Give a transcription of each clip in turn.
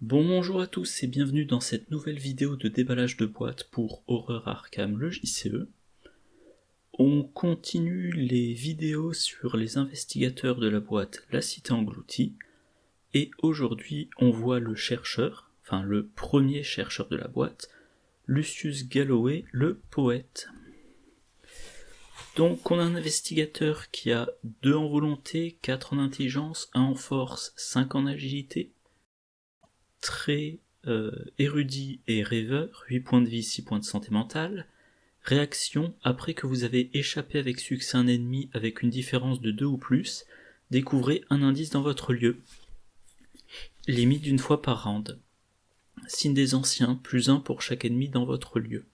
Bonjour à tous et bienvenue dans cette nouvelle vidéo de déballage de boîtes pour Horror Arkham, le JCE. On continue les vidéos sur les investigateurs de la boîte La Cité Engloutie, et aujourd'hui on voit le chercheur, enfin le premier chercheur de la boîte, Lucius Galloway, le poète. Donc on a un investigateur qui a 2 en volonté, 4 en intelligence, 1 en force, 5 en agilité, très érudit et rêveur, 8 points de vie, 6 points de santé mentale. Réaction, après que vous avez échappé avec succès un ennemi avec une différence de 2 ou plus, découvrez un indice dans votre lieu. Limite d'une fois par round. Signe des anciens, plus 1 pour chaque ennemi dans votre lieu.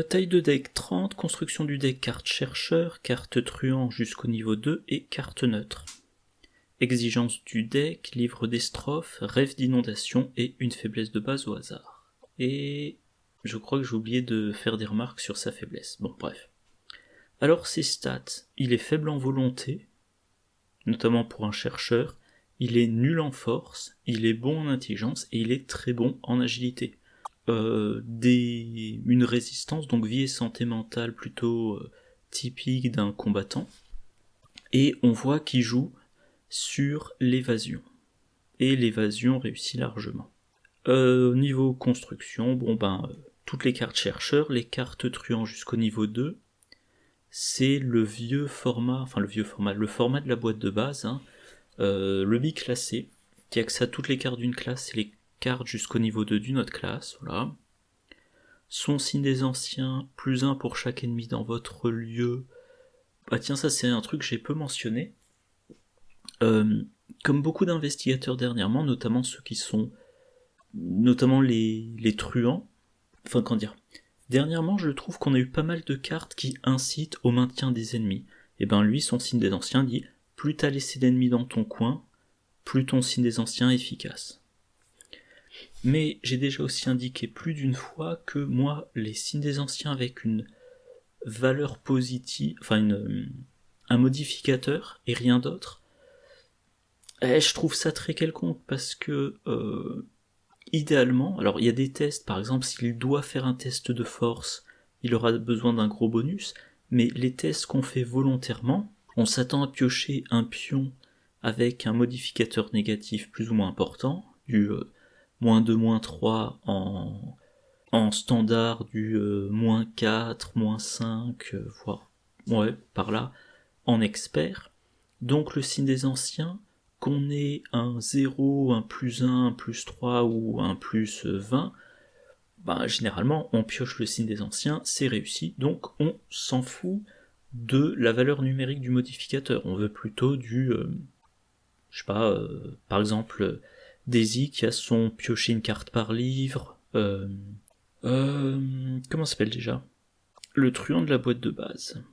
Taille de deck 30, construction du deck carte chercheur, carte truand jusqu'au niveau 2 et carte neutre. Exigence du deck, livre des strophes, rêve d'inondation et une faiblesse de base au hasard. Et je crois que j'ai oublié de faire des remarques sur sa faiblesse. Bon, bref. Alors ses stats, il est faible en volonté, notamment pour un chercheur, il est nul en force, il est bon en intelligence et il est très bon en agilité. Une résistance, donc vie et santé mentale plutôt typique d'un combattant. Et on voit qu'il joue sur l'évasion. Et l'évasion réussit largement. Niveau construction, toutes les cartes chercheurs, les cartes truands jusqu'au niveau 2, c'est le format de la boîte de base, le biclassé, qui accède à toutes les cartes d'une classe et les cartes jusqu'au niveau 2 d'une autre classe, voilà. Son signe des anciens, plus 1 pour chaque ennemi dans votre lieu. Bah tiens, ça c'est un truc que j'ai peu mentionné. Comme beaucoup d'investigateurs dernièrement, notamment ceux qui sont... notamment les truands, enfin comment dire... Dernièrement, je trouve qu'on a eu pas mal de cartes qui incitent au maintien des ennemis. Et ben lui, son signe des anciens dit, plus t'as laissé d'ennemis dans ton coin, plus ton signe des anciens est efficace. Mais j'ai déjà aussi indiqué plus d'une fois que moi, les signes des anciens avec une valeur positive, un modificateur et rien d'autre, je trouve ça très quelconque parce que idéalement, alors il y a des tests, par exemple s'il doit faire un test de force, il aura besoin d'un gros bonus, mais les tests qu'on fait volontairement, on s'attend à piocher un pion avec un modificateur négatif plus ou moins important, du -2, -3 en standard, du -4, -5, voire, ouais, par là, en expert. Donc le signe des anciens, qu'on ait un 0, un +1, un +3 ou un +20, généralement on pioche le signe des anciens, c'est réussi, donc on s'en fout de la valeur numérique du modificateur, on veut plutôt du, par exemple, Daisy qui a son piocher une carte par livre, comment ça s'appelle déjà ? Le truand de la boîte de base.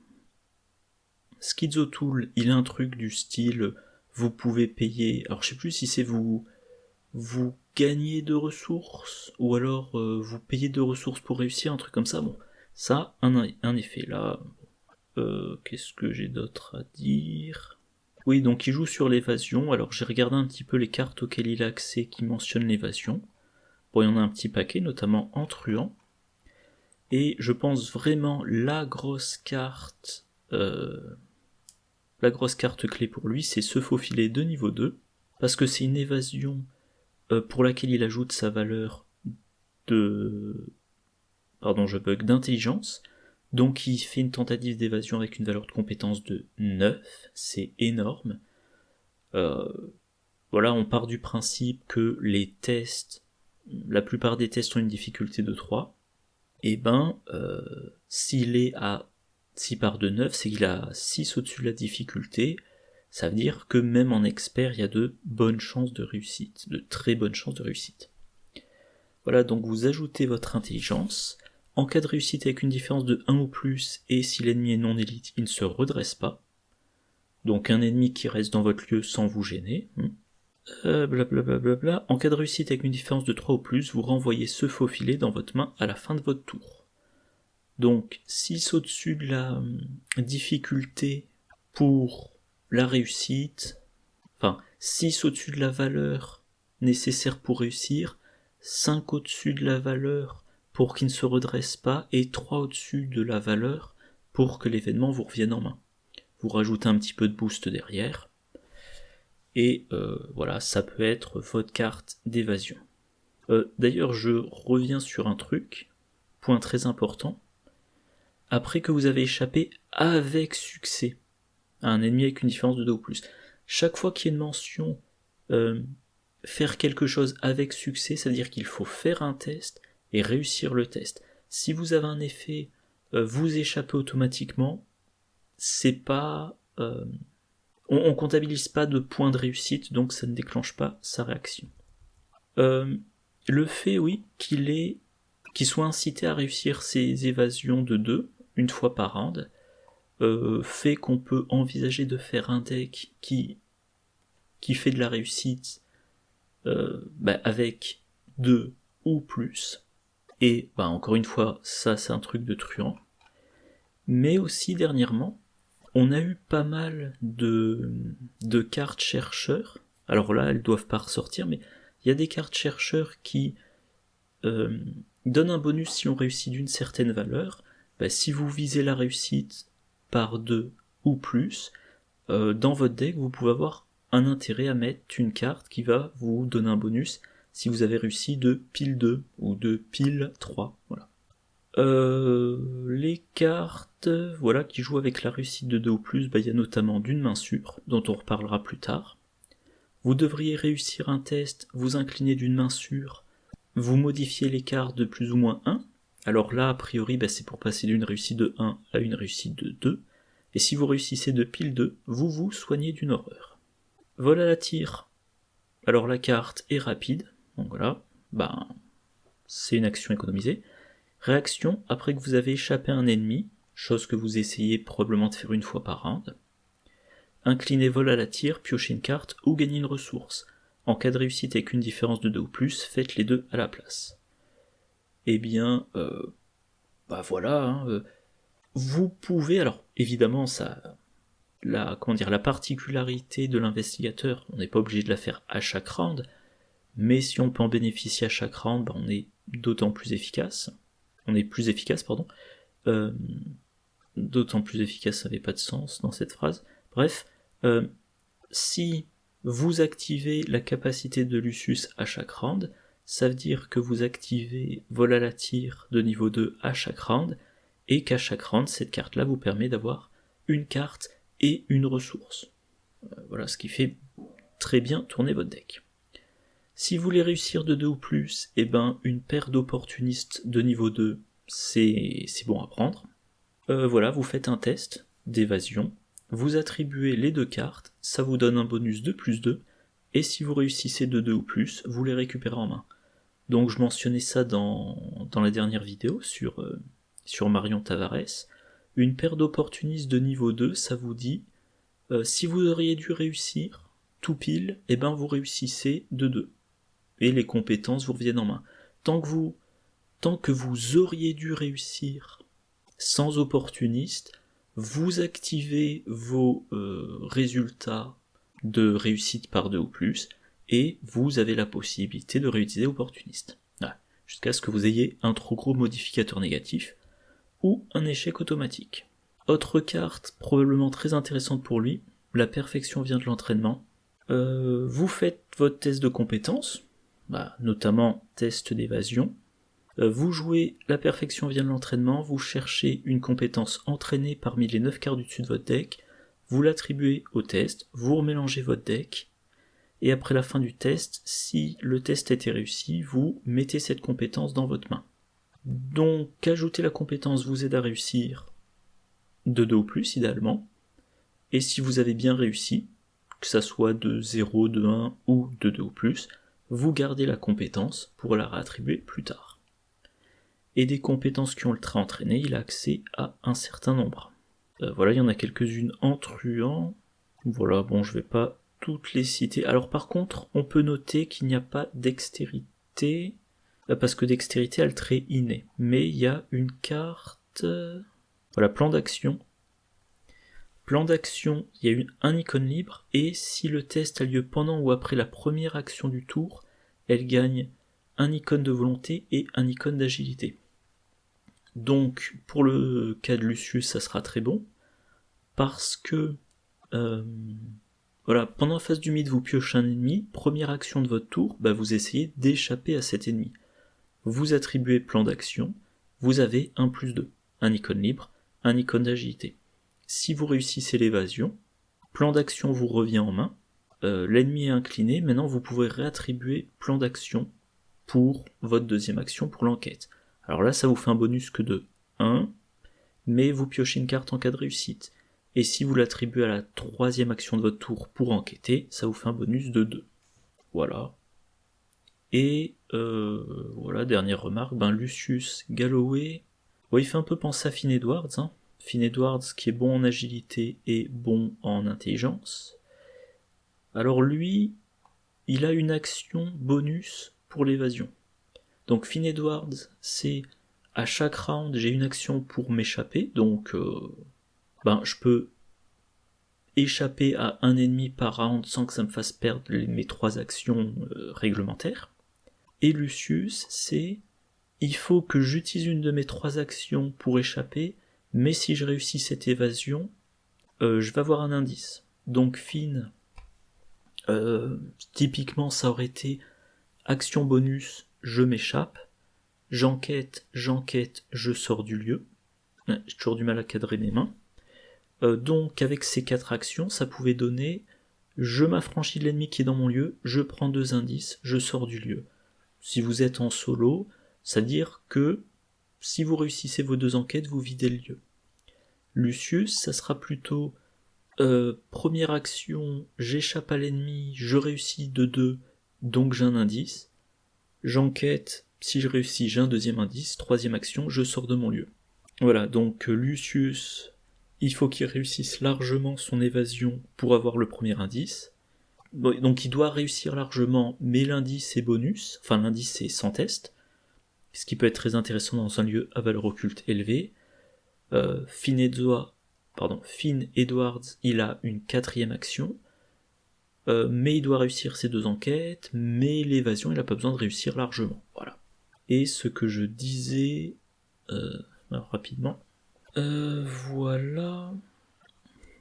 Schizotool, il a un truc du style, vous pouvez payer, alors je sais plus si c'est vous gagnez de ressources, ou alors vous payez de ressources pour réussir, un truc comme ça, bon, ça, un effet, là, qu'est-ce que j'ai d'autre à dire ? Oui, donc il joue sur l'évasion, alors j'ai regardé un petit peu les cartes auxquelles il a accès qui mentionnent l'évasion, bon, il y en a un petit paquet, notamment en truand, et je pense vraiment la grosse carte clé pour lui, c'est se faufiler de niveau 2, parce que c'est une évasion pour laquelle il ajoute sa valeur d'intelligence, donc il fait une tentative d'évasion avec une valeur de compétence de 9, c'est énorme. Voilà, on part du principe que la plupart des tests ont une difficulté de 3, et s'il est à 6 par de 9, c'est qu'il a 6 au-dessus de la difficulté, ça veut dire que même en expert, il y a de bonnes chances de réussite, de très bonnes chances de réussite. Voilà, donc vous ajoutez votre intelligence, en cas de réussite avec une différence de 1 ou plus, et si l'ennemi est non élite, il ne se redresse pas, donc un ennemi qui reste dans votre lieu sans vous gêner, blablabla. En cas de réussite avec une différence de 3 ou plus, vous renvoyez ce faufilet dans votre main à la fin de votre tour. Donc 6 au-dessus de la difficulté pour la réussite, 6 au-dessus de la valeur nécessaires pour réussir, 5 au-dessus de la valeur pour qu'il ne se redresse pas, et 3 au-dessus de la valeur pour que l'événement vous revienne en main. Vous rajoutez un petit peu de boost derrière, et voilà, ça peut être votre carte d'évasion. D'ailleurs, je reviens sur un truc, point très important. Après que vous avez échappé avec succès à un ennemi avec une différence de 2 ou plus, chaque fois qu'il y a une mention faire quelque chose avec succès, c'est-à-dire qu'il faut faire un test et réussir le test. Si vous avez un effet vous échappez automatiquement, c'est pas on comptabilise pas de points de réussite, donc ça ne déclenche pas sa réaction. Le fait, oui, qu'il soit incité à réussir ses évasions de 2, une fois par round, fait qu'on peut envisager de faire un deck qui fait de la réussite avec 2 ou plus, et encore une fois, ça c'est un truc de truand. Mais aussi dernièrement, on a eu pas mal de cartes chercheurs, alors là elles doivent pas ressortir, mais il y a des cartes chercheurs qui donnent un bonus si on réussit d'une certaine valeur. Si vous visez la réussite par 2 ou plus, dans votre deck vous pouvez avoir un intérêt à mettre une carte qui va vous donner un bonus si vous avez réussi de pile 2 ou de pile 3, voilà. Les cartes qui jouent avec la réussite de 2 ou plus, il y a notamment d'une main sûre, dont on reparlera plus tard. Vous devriez réussir un test, vous incliner d'une main sûre, vous modifiez les cartes de plus ou moins 1, alors là a priori c'est pour passer d'une réussite de 1 à une réussite de 2, et si vous réussissez de pile 2, vous vous soignez d'une horreur. Vol à la tire, alors la carte est rapide, donc voilà, c'est une action économisée. Réaction, après que vous avez échappé à un ennemi, chose que vous essayez probablement de faire une fois par round. Inclinez vol à la tire, piochez une carte ou gagnez une ressource. En cas de réussite avec une différence de 2 ou plus, faites les deux à la place. Eh bien, vous pouvez, alors évidemment la particularité de l'investigateur, on n'est pas obligé de la faire à chaque round, mais si on peut en bénéficier à chaque round, on est d'autant plus efficace. D'autant plus efficace, ça n'avait pas de sens dans cette phrase. Bref, si vous activez la capacité de Lucius à chaque round, ça veut dire que vous activez vol à la tire de niveau 2 à chaque round, et qu'à chaque round, cette carte-là vous permet d'avoir une carte et une ressource. Voilà, ce qui fait très bien tourner votre deck. Si vous voulez réussir de 2 ou plus, une paire d'opportunistes de niveau 2, c'est bon à prendre. Vous faites un test d'évasion, vous attribuez les 2 cartes, ça vous donne un bonus de plus 2, et si vous réussissez de 2 ou plus, vous les récupérez en main. Donc je mentionnais ça dans la dernière vidéo sur Marion Tavares. Une paire d'opportunistes de niveau 2, ça vous dit, si vous auriez dû réussir tout pile, vous réussissez de 2. Et les compétences vous reviennent en main. Tant que vous auriez dû réussir sans opportuniste, vous activez vos résultats de réussite par 2 ou plus, et vous avez la possibilité de réutiliser opportuniste. Voilà. Jusqu'à ce que vous ayez un trop gros modificateur négatif, ou un échec automatique. Autre carte probablement très intéressante pour lui, la perfection vient de l'entraînement. Vous faites votre test de compétences, notamment test d'évasion. Vous jouez la perfection vient de l'entraînement, vous cherchez une compétence entraînée parmi les 9 cartes du dessus de votre deck, vous l'attribuez au test, vous remélangez votre deck, et après la fin du test, si le test a été réussi, vous mettez cette compétence dans votre main. Donc ajouter la compétence vous aide à réussir de 2 ou plus idéalement, et si vous avez bien réussi, que ça soit de 0, de 1 ou de 2 ou plus, vous gardez la compétence pour la réattribuer plus tard. Et des compétences qui ont le trait entraîné, il a accès à un certain nombre. Il y en a quelques-unes en truand. Je vais pas toutes les citer. Alors par contre, on peut noter qu'il n'y a pas dextérité, parce que dextérité a le trait inné. Mais il y a une carte... plan d'action. Plan d'action, il y a un icône libre, et si le test a lieu pendant ou après la première action du tour, elle gagne un icône de volonté et un icône d'agilité. Donc pour le cas de Lucius, ça sera très bon, parce que voilà, pendant la phase du mythe, vous piochez un ennemi, première action de votre tour, vous essayez d'échapper à cet ennemi. Vous attribuez plan d'action, vous avez 1+2, un icône libre, un icône d'agilité. Si vous réussissez l'évasion, plan d'action vous revient en main, l'ennemi est incliné, maintenant vous pouvez réattribuer plan d'action pour votre deuxième action pour l'enquête. Alors là, ça vous fait un bonus que de 1, mais vous piochez une carte en cas de réussite. Et si vous l'attribuez à la troisième action de votre tour pour enquêter, ça vous fait un bonus de 2. Voilà. Et voilà, dernière remarque, Lucius Galloway, il fait un peu penser à Finn Edwards, hein. Finn Edwards qui est bon en agilité et bon en intelligence. Alors lui, il a une action bonus pour l'évasion. Donc Finn Edwards, c'est à chaque round, j'ai une action pour m'échapper, donc je peux échapper à un ennemi par round sans que ça me fasse perdre mes 3 actions réglementaires. Et Lucius, c'est il faut que j'utilise une de mes 3 actions pour échapper, mais si je réussis cette évasion, je vais avoir un indice. Donc Finn, typiquement ça aurait été action bonus, je m'échappe, j'enquête, je sors du lieu. J'ai toujours du mal à cadrer mes mains. Donc avec ces 4 actions, ça pouvait donner je m'affranchis de l'ennemi qui est dans mon lieu, je prends 2 indices, je sors du lieu. Si vous êtes en solo, c'est-à-dire que si vous réussissez vos 2 enquêtes, vous videz le lieu. Lucius, ça sera plutôt première action, j'échappe à l'ennemi, je réussis de 2, donc j'ai un indice. J'enquête, si je réussis, j'ai un deuxième indice. Troisième action, je sors de mon lieu. Voilà, donc Lucius, il faut qu'il réussisse largement son évasion pour avoir le premier indice. Bon, donc il doit réussir largement, mais l'indice est bonus, enfin l'indice est sans test, ce qui peut être très intéressant dans un lieu à valeur occulte élevée. Finn Edwards, il a une 4ème action, mais il doit réussir ses 2 enquêtes, mais l'évasion, il n'a pas besoin de réussir largement. Voilà. Et ce que je disais rapidement, voilà.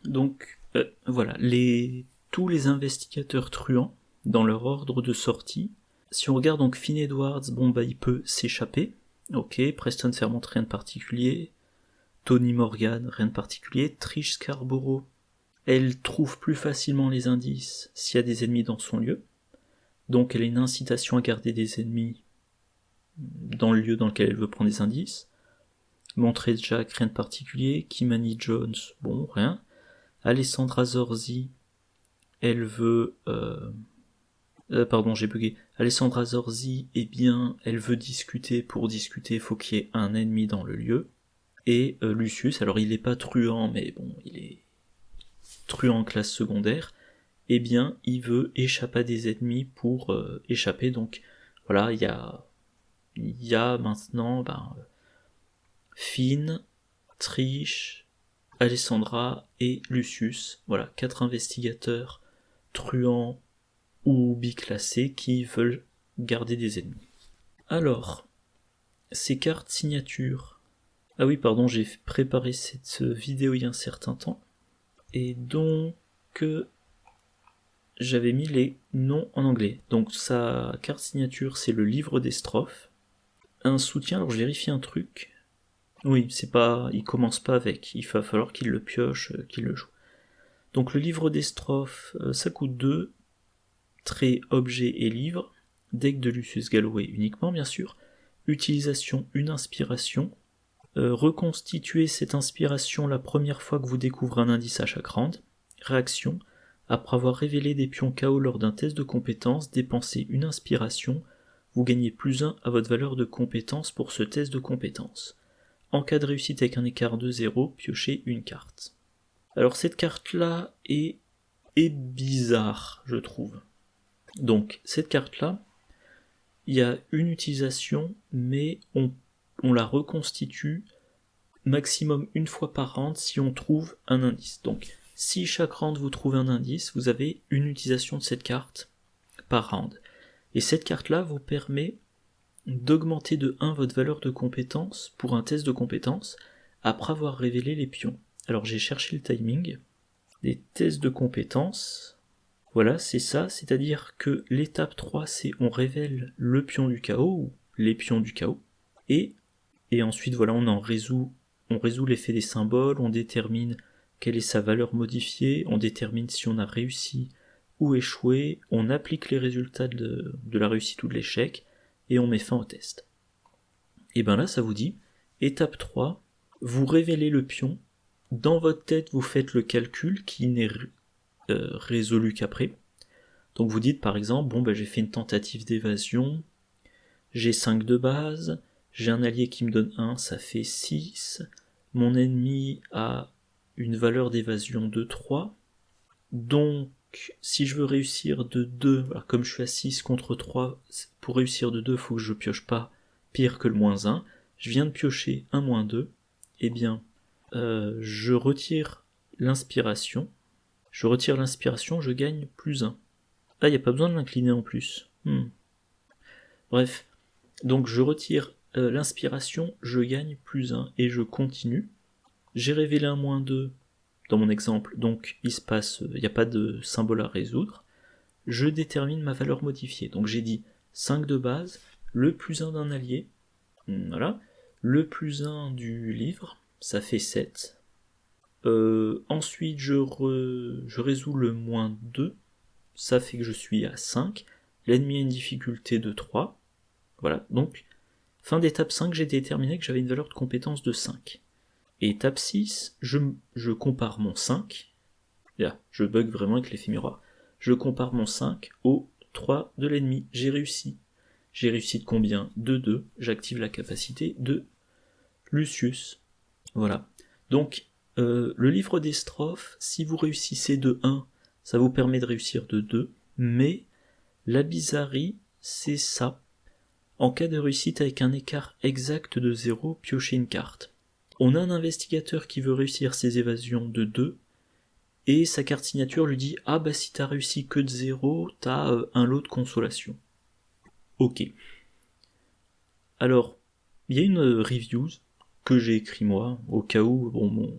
Donc voilà, tous les investigateurs truands dans leur ordre de sortie. Si on regarde donc Finn Edwards, il peut s'échapper. Ok, Preston Fairmont, rien de particulier. Tony Morgan, rien de particulier. Trish Scarborough, elle trouve plus facilement les indices s'il y a des ennemis dans son lieu. Donc elle a une incitation à garder des ennemis dans le lieu dans lequel elle veut prendre des indices. Monterey Jack, rien de particulier. Kimani Jones, rien. Alessandra Zorzi, elle veut... j'ai bugué. Alessandra Zorzi, elle veut discuter. Pour discuter, il faut qu'il y ait un ennemi dans le lieu. Et Lucius, alors il est pas truand, mais il est truand en classe secondaire. Il veut échapper à des ennemis pour échapper. Donc voilà, il y a maintenant Finn, Trish, Alessandra et Lucius. Voilà, 4 investigateurs truands ou biclassés qui veulent garder des ennemis. Alors, ces cartes signatures. Ah oui, pardon, j'ai préparé cette vidéo il y a un certain temps. Et donc, j'avais mis les noms en anglais. Donc sa carte signature, c'est le livre des strophes. Un soutien, alors je vérifie un truc. Oui, il commence pas avec. Il va falloir qu'il le pioche, qu'il le joue. Donc le livre des strophes, ça coûte 2. Trait, objet et livre. Deck de Lucius Galloway uniquement, bien sûr. Utilisation, une inspiration. Reconstituer cette inspiration la première fois que vous découvrez un indice à chaque round. Réaction, après avoir révélé des pions KO lors d'un test de compétence, dépensez une inspiration, vous gagnez +1 à votre valeur de compétence pour ce test de compétence. En cas de réussite avec un écart de 0, piochez une carte. Alors cette carte-là est bizarre, je trouve. Donc cette carte-là, il y a une utilisation, mais on la reconstitue maximum une fois par round si on trouve un indice. Donc si chaque round vous trouvez un indice, vous avez une utilisation de cette carte par round. Et cette carte-là vous permet d'augmenter de 1 votre valeur de compétence pour un test de compétence après avoir révélé les pions. Alors j'ai cherché le timing. Les tests de compétences, voilà, c'est ça, c'est-à-dire que l'étape 3, c'est on révèle le pion du chaos, ou les pions du chaos, et ensuite, voilà, on résout l'effet des symboles, on détermine quelle est sa valeur modifiée, on détermine si on a réussi ou échoué, on applique les résultats de la réussite ou de l'échec, et on met fin au test. Et bien là, ça vous dit, étape 3, vous révélez le pion, dans votre tête, vous faites le calcul qui n'est résolu qu'après. Donc vous dites par exemple, bon j'ai fait une tentative d'évasion, j'ai 5 de base, j'ai un allié qui me donne 1, ça fait 6, mon ennemi a une valeur d'évasion de 3, donc si je veux réussir de 2, alors comme je suis à 6 contre 3, pour réussir de 2, il faut que je pioche pas pire que le moins 1, je viens de piocher un moins 2, et bien je retire l'inspiration, je gagne plus 1. Ah, il n'y a pas besoin de l'incliner en plus. Bref, donc je retire l'inspiration, je gagne plus 1 et je continue. J'ai révélé un moins 2 dans mon exemple, donc il n'y a pas de symbole à résoudre. Je détermine ma valeur modifiée. Donc j'ai dit 5 de base, le plus 1 d'un allié, voilà, le plus 1 du livre, ça fait 7. Ensuite je résous le moins 2, ça fait que je suis à 5, l'ennemi a une difficulté de 3, voilà, donc fin d'étape 5, j'ai déterminé que j'avais une valeur de compétence de 5. Et étape 6, je compare mon 5, là, je bug vraiment avec l'effet miroir, je compare mon 5 au 3 de l'ennemi, j'ai réussi. J'ai réussi de combien? De 2, j'active la capacité de Lucius. Voilà. Donc, le livre des strophes, si vous réussissez de 1, ça vous permet de réussir de 2, mais la bizarrerie, c'est ça. En cas de réussite avec un écart exact de 0, piochez une carte. On a un investigateur qui veut réussir ses évasions de 2, et sa carte signature lui dit « Ah bah si t'as réussi que de 0, t'as un lot de consolation. » Ok. Alors, il y a une review que j'ai écrit moi, au cas où, bon,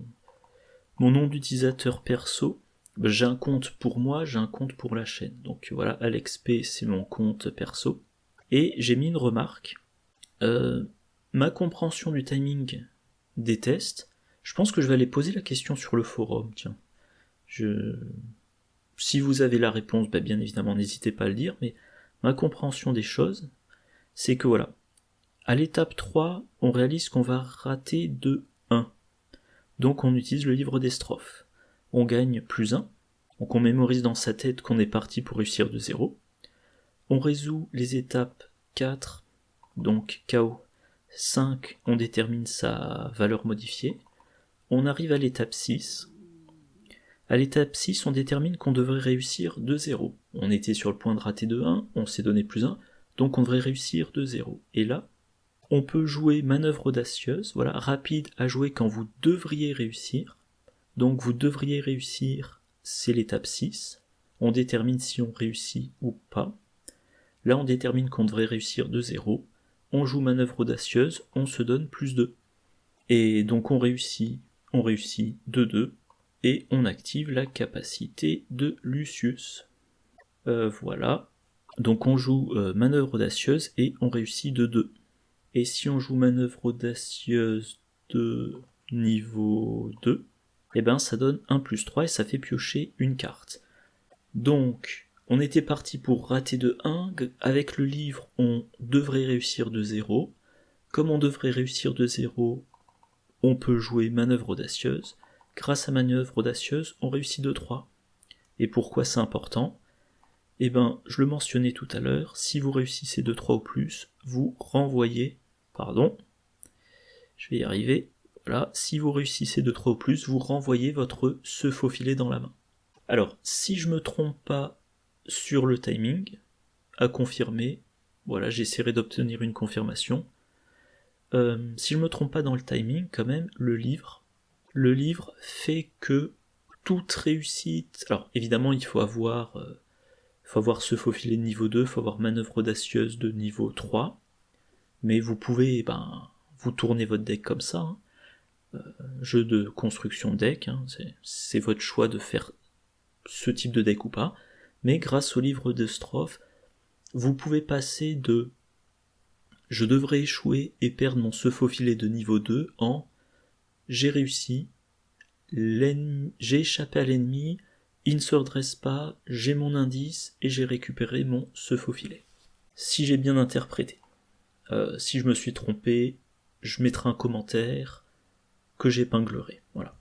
mon nom d'utilisateur perso, j'ai un compte pour moi, j'ai un compte pour la chaîne. Donc voilà, AlexP, c'est mon compte perso. Et j'ai mis une remarque. Ma compréhension du timing des tests, je pense que je vais aller poser la question sur le forum, tiens. Si vous avez la réponse, bah bien évidemment, n'hésitez pas à le dire, mais ma compréhension des choses, c'est que voilà, à l'étape 3, on réalise qu'on va rater de 1. Donc on utilise le livre des strophes. On gagne plus 1, donc on mémorise dans sa tête qu'on est parti pour réussir de 0. On résout les étapes 4, donc chaos, 5, on détermine sa valeur modifiée. On arrive à l'étape 6. À l'étape 6, on détermine qu'on devrait réussir de 0. On était sur le point de rater de 1, on s'est donné plus 1, donc on devrait réussir de 0. Et là, on peut jouer manœuvre audacieuse, voilà, rapide à jouer quand vous devriez réussir. Donc vous devriez réussir, c'est l'étape 6. On détermine si on réussit ou pas. Là, on détermine qu'on devrait réussir de 0. On joue manœuvre audacieuse, on se donne plus 2. Et donc on réussit de 2. Et on active la capacité de Lucius. Voilà. Donc on joue manœuvre audacieuse et on réussit de 2. Et si on joue manœuvre audacieuse de niveau 2, et ben ça donne 1 plus 3 et ça fait piocher une carte. Donc, on était parti pour rater de 1, avec le livre on devrait réussir de 0. Comme on devrait réussir de 0, on peut jouer manœuvre audacieuse. Grâce à manœuvre audacieuse, on réussit de 3. Et pourquoi c'est important ? Eh ben, je le mentionnais tout à l'heure, si vous réussissez de 3 ou plus, vous renvoyez, je vais y arriver, voilà, si vous réussissez de 3 ou plus, vous renvoyez votre se faufiler dans la main. Alors, si je me trompe pas sur le timing, à confirmer, voilà, j'essaierai d'obtenir une confirmation. Si je me trompe pas dans le timing, quand même, le livre fait que toute réussite, alors évidemment il faut avoir faut avoir se faufiler de niveau 2, faut avoir manœuvre audacieuse de niveau 3, mais vous pouvez, vous tournez votre deck comme ça, hein. Jeu de construction de deck, hein, c'est votre choix de faire ce type de deck ou pas, mais grâce au livre de strophes, vous pouvez passer de je devrais échouer et perdre mon se faufiler de niveau 2 en j'ai réussi, j'ai échappé à l'ennemi, il ne se redresse pas, j'ai mon indice et j'ai récupéré mon se faufiler. Si j'ai bien interprété. Si je me suis trompé, je mettrai un commentaire que j'épinglerai. Voilà.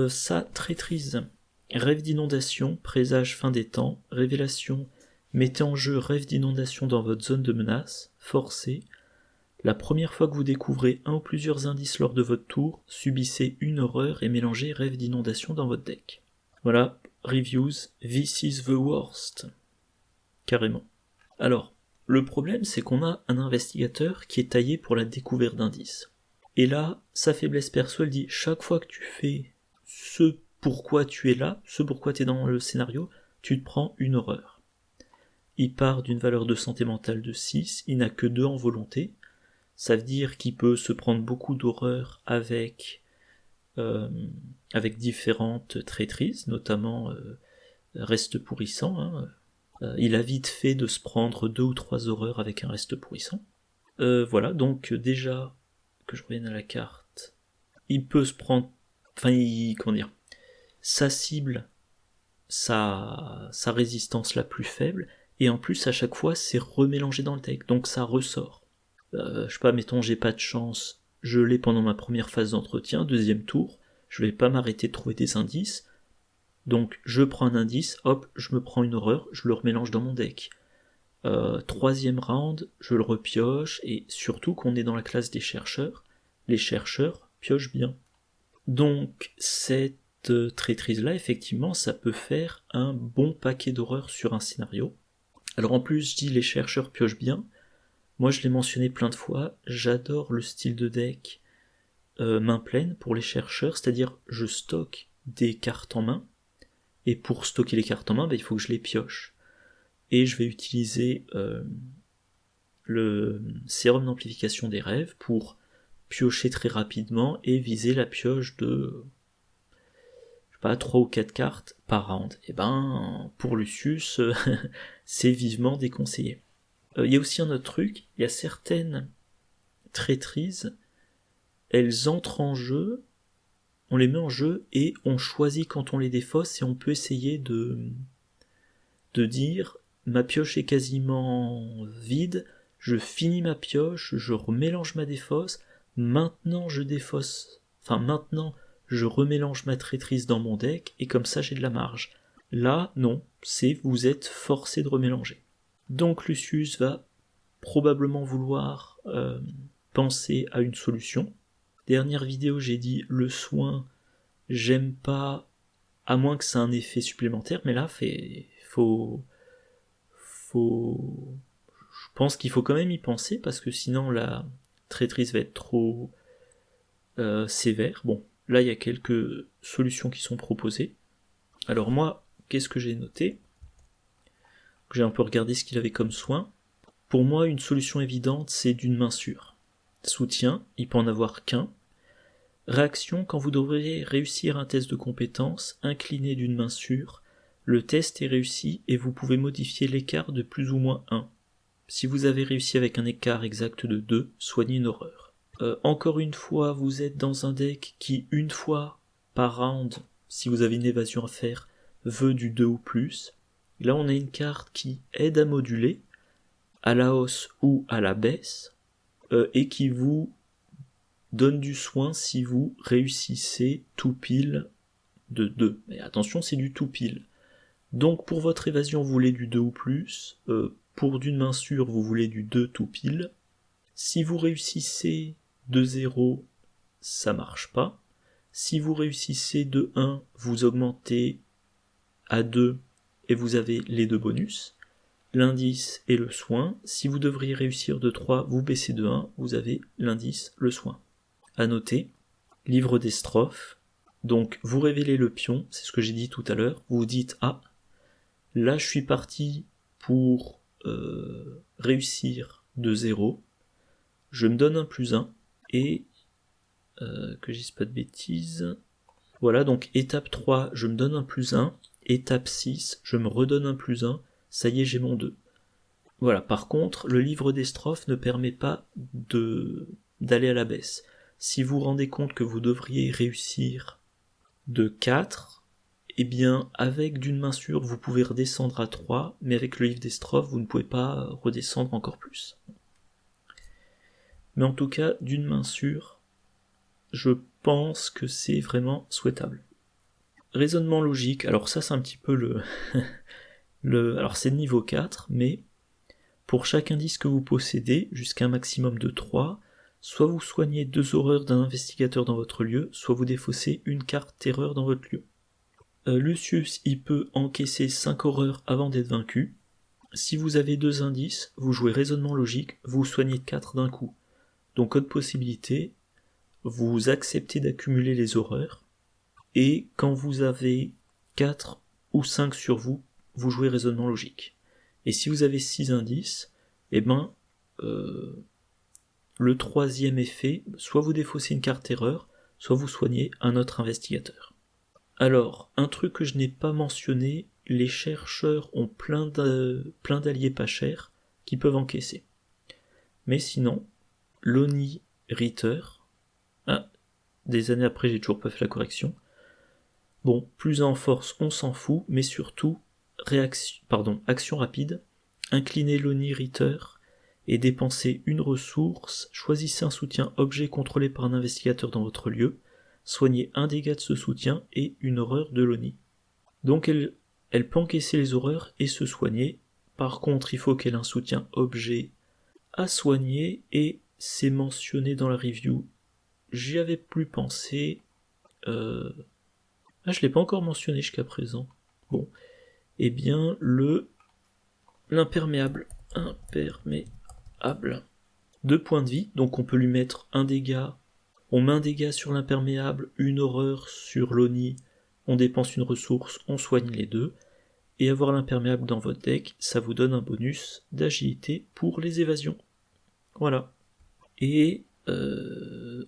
Ça traîtrise. Rêve d'inondation, présage fin des temps, révélation, mettez en jeu rêve d'inondation dans votre zone de menace, forcé. La première fois que vous découvrez un ou plusieurs indices lors de votre tour, subissez une horreur et mélangez rêve d'inondation dans votre deck. Voilà, reviews, this is the worst. Carrément. Alors, le problème c'est qu'on a un investigateur qui est taillé pour la découverte d'indices. Et là, sa faiblesse perso, elle dit, chaque fois que tu fais ce pourquoi tu es là, ce pourquoi tu es dans le scénario, tu te prends une horreur. Il part d'une valeur de santé mentale de 6, il n'a que 2 en volonté, ça veut dire qu'il peut se prendre beaucoup d'horreurs avec différentes traîtrises, notamment reste pourrissant, hein. Il a vite fait de se prendre 2 ou 3 horreurs avec un reste pourrissant. Voilà, donc déjà, que je revienne à la carte, il peut se prendre, sa cible, sa résistance la plus faible, et en plus à chaque fois c'est remélangé dans le deck, donc ça ressort. Je sais pas, mettons j'ai pas de chance, je l'ai pendant ma première phase d'entretien, deuxième tour, je vais pas m'arrêter de trouver des indices, donc je prends un indice, hop, je me prends une horreur, je le remélange dans mon deck. Troisième round, je le repioche, et surtout qu'on est dans la classe des chercheurs, les chercheurs piochent bien. Donc cette traîtrise-là, effectivement, ça peut faire un bon paquet d'horreurs sur un scénario. Alors en plus, je dis les chercheurs piochent bien, moi je l'ai mentionné plein de fois, j'adore le style de deck main pleine pour les chercheurs, c'est-à-dire je stocke des cartes en main, et pour stocker les cartes en main, il faut que je les pioche. Et je vais utiliser le sérum d'amplification des rêves pour piocher très rapidement et viser la pioche de 3 ou 4 cartes par round. Et pour Lucius, c'est vivement déconseillé. Il y a aussi un autre truc, il y a certaines traîtrises, elles entrent en jeu, on les met en jeu et on choisit quand on les défausse et on peut essayer de dire ma pioche est quasiment vide, je finis ma pioche, je remélange ma défausse, maintenant je remélange ma traîtrise dans mon deck et comme ça j'ai de la marge. Là, non, c'est vous êtes forcé de remélanger. Donc Lucius va probablement vouloir penser à une solution. Dernière vidéo, j'ai dit le soin, j'aime pas, à moins que ça ait un effet supplémentaire, mais là, je pense qu'il faut quand même y penser, parce que sinon la traîtrise va être trop sévère. Bon, là, il y a quelques solutions qui sont proposées. Alors moi, qu'est-ce que j'ai noté ? J'ai un peu regardé ce qu'il avait comme soin. Pour moi, une solution évidente, c'est d'une main sûre. Soutien, il peut en avoir qu'un. Réaction, quand vous devriez réussir un test de compétence, incliné d'une main sûre, le test est réussi et vous pouvez modifier l'écart de plus ou moins 1. Si vous avez réussi avec un écart exact de 2, soignez une horreur. Encore une fois, vous êtes dans un deck qui, une fois par round, si vous avez une évasion à faire, veut du 2 ou plus. Là, on a une carte qui aide à moduler, à la hausse ou à la baisse, et qui vous donne du soin si vous réussissez tout pile de 2. Mais attention, c'est du tout pile. Donc pour votre évasion, vous voulez du 2 ou plus. Pour d'une main sûre, vous voulez du 2 tout pile. Si vous réussissez de 0, ça marche pas. Si vous réussissez de 1, vous augmentez à 2 et vous avez les 2 bonus. L'indice et le soin. Si vous devriez réussir de 3, vous baissez de 1, vous avez l'indice, le soin. À noter, livre des strophes, donc vous révélez le pion, c'est ce que j'ai dit tout à l'heure, vous dites Là, je suis parti pour réussir de 0. Je me donne un +1 et que je dise pas de bêtises. Voilà, donc étape 3, je me donne un +1. Étape 6, je me redonne un +1. Ça y est, j'ai mon 2. Voilà, par contre, le livre des strophes ne permet pas d'aller à la baisse. Si vous vous rendez compte que vous devriez réussir de 4, eh bien, avec d'une main sûre, vous pouvez redescendre à 3, mais avec le livre des strophes, vous ne pouvez pas redescendre encore plus. Mais en tout cas, d'une main sûre, je pense que c'est vraiment souhaitable. Raisonnement logique, alors ça c'est un petit peu alors c'est niveau 4, mais pour chaque indice que vous possédez, jusqu'à un maximum de 3, soit vous soignez 2 horreurs d'un investigateur dans votre lieu, soit vous défaussez une carte terreur dans votre lieu. Lucius, il peut encaisser 5 horreurs avant d'être vaincu. Si vous avez 2 indices, vous jouez raisonnement logique, vous soignez 4 d'un coup. Donc autre possibilité, vous acceptez d'accumuler les horreurs, et quand vous avez 4 ou 5 sur vous, vous jouez raisonnement logique. Et si vous avez 6 indices, eh ben, le troisième effet, soit vous défaussez une carte erreur, soit vous soignez un autre investigateur. Alors, un truc que je n'ai pas mentionné, les chercheurs ont plein d'alliés pas chers qui peuvent encaisser. Mais sinon, Lonnie Ritter, des années après j'ai toujours pas fait la correction. Bon, +1 en force, on s'en fout, mais surtout, action rapide, inclinez Lonnie Ritter et dépensez une ressource, choisissez un soutien objet contrôlé par un investigateur dans votre lieu, soignez un dégât de ce soutien et une horreur de Lonnie. Donc elle peut encaisser les horreurs et se soigner, par contre il faut qu'elle ait un soutien objet à soigner, et c'est mentionné dans la review, j'y avais plus pensé, je l'ai pas encore mentionné jusqu'à présent. Bon, eh bien l'imperméable. 2 points de vie, donc on peut lui mettre un dégât. On met un dégât sur l'imperméable, une horreur sur l'Oni, on dépense une ressource, on soigne les deux. Et avoir l'imperméable dans votre deck, ça vous donne un bonus d'agilité pour les évasions. Voilà. Et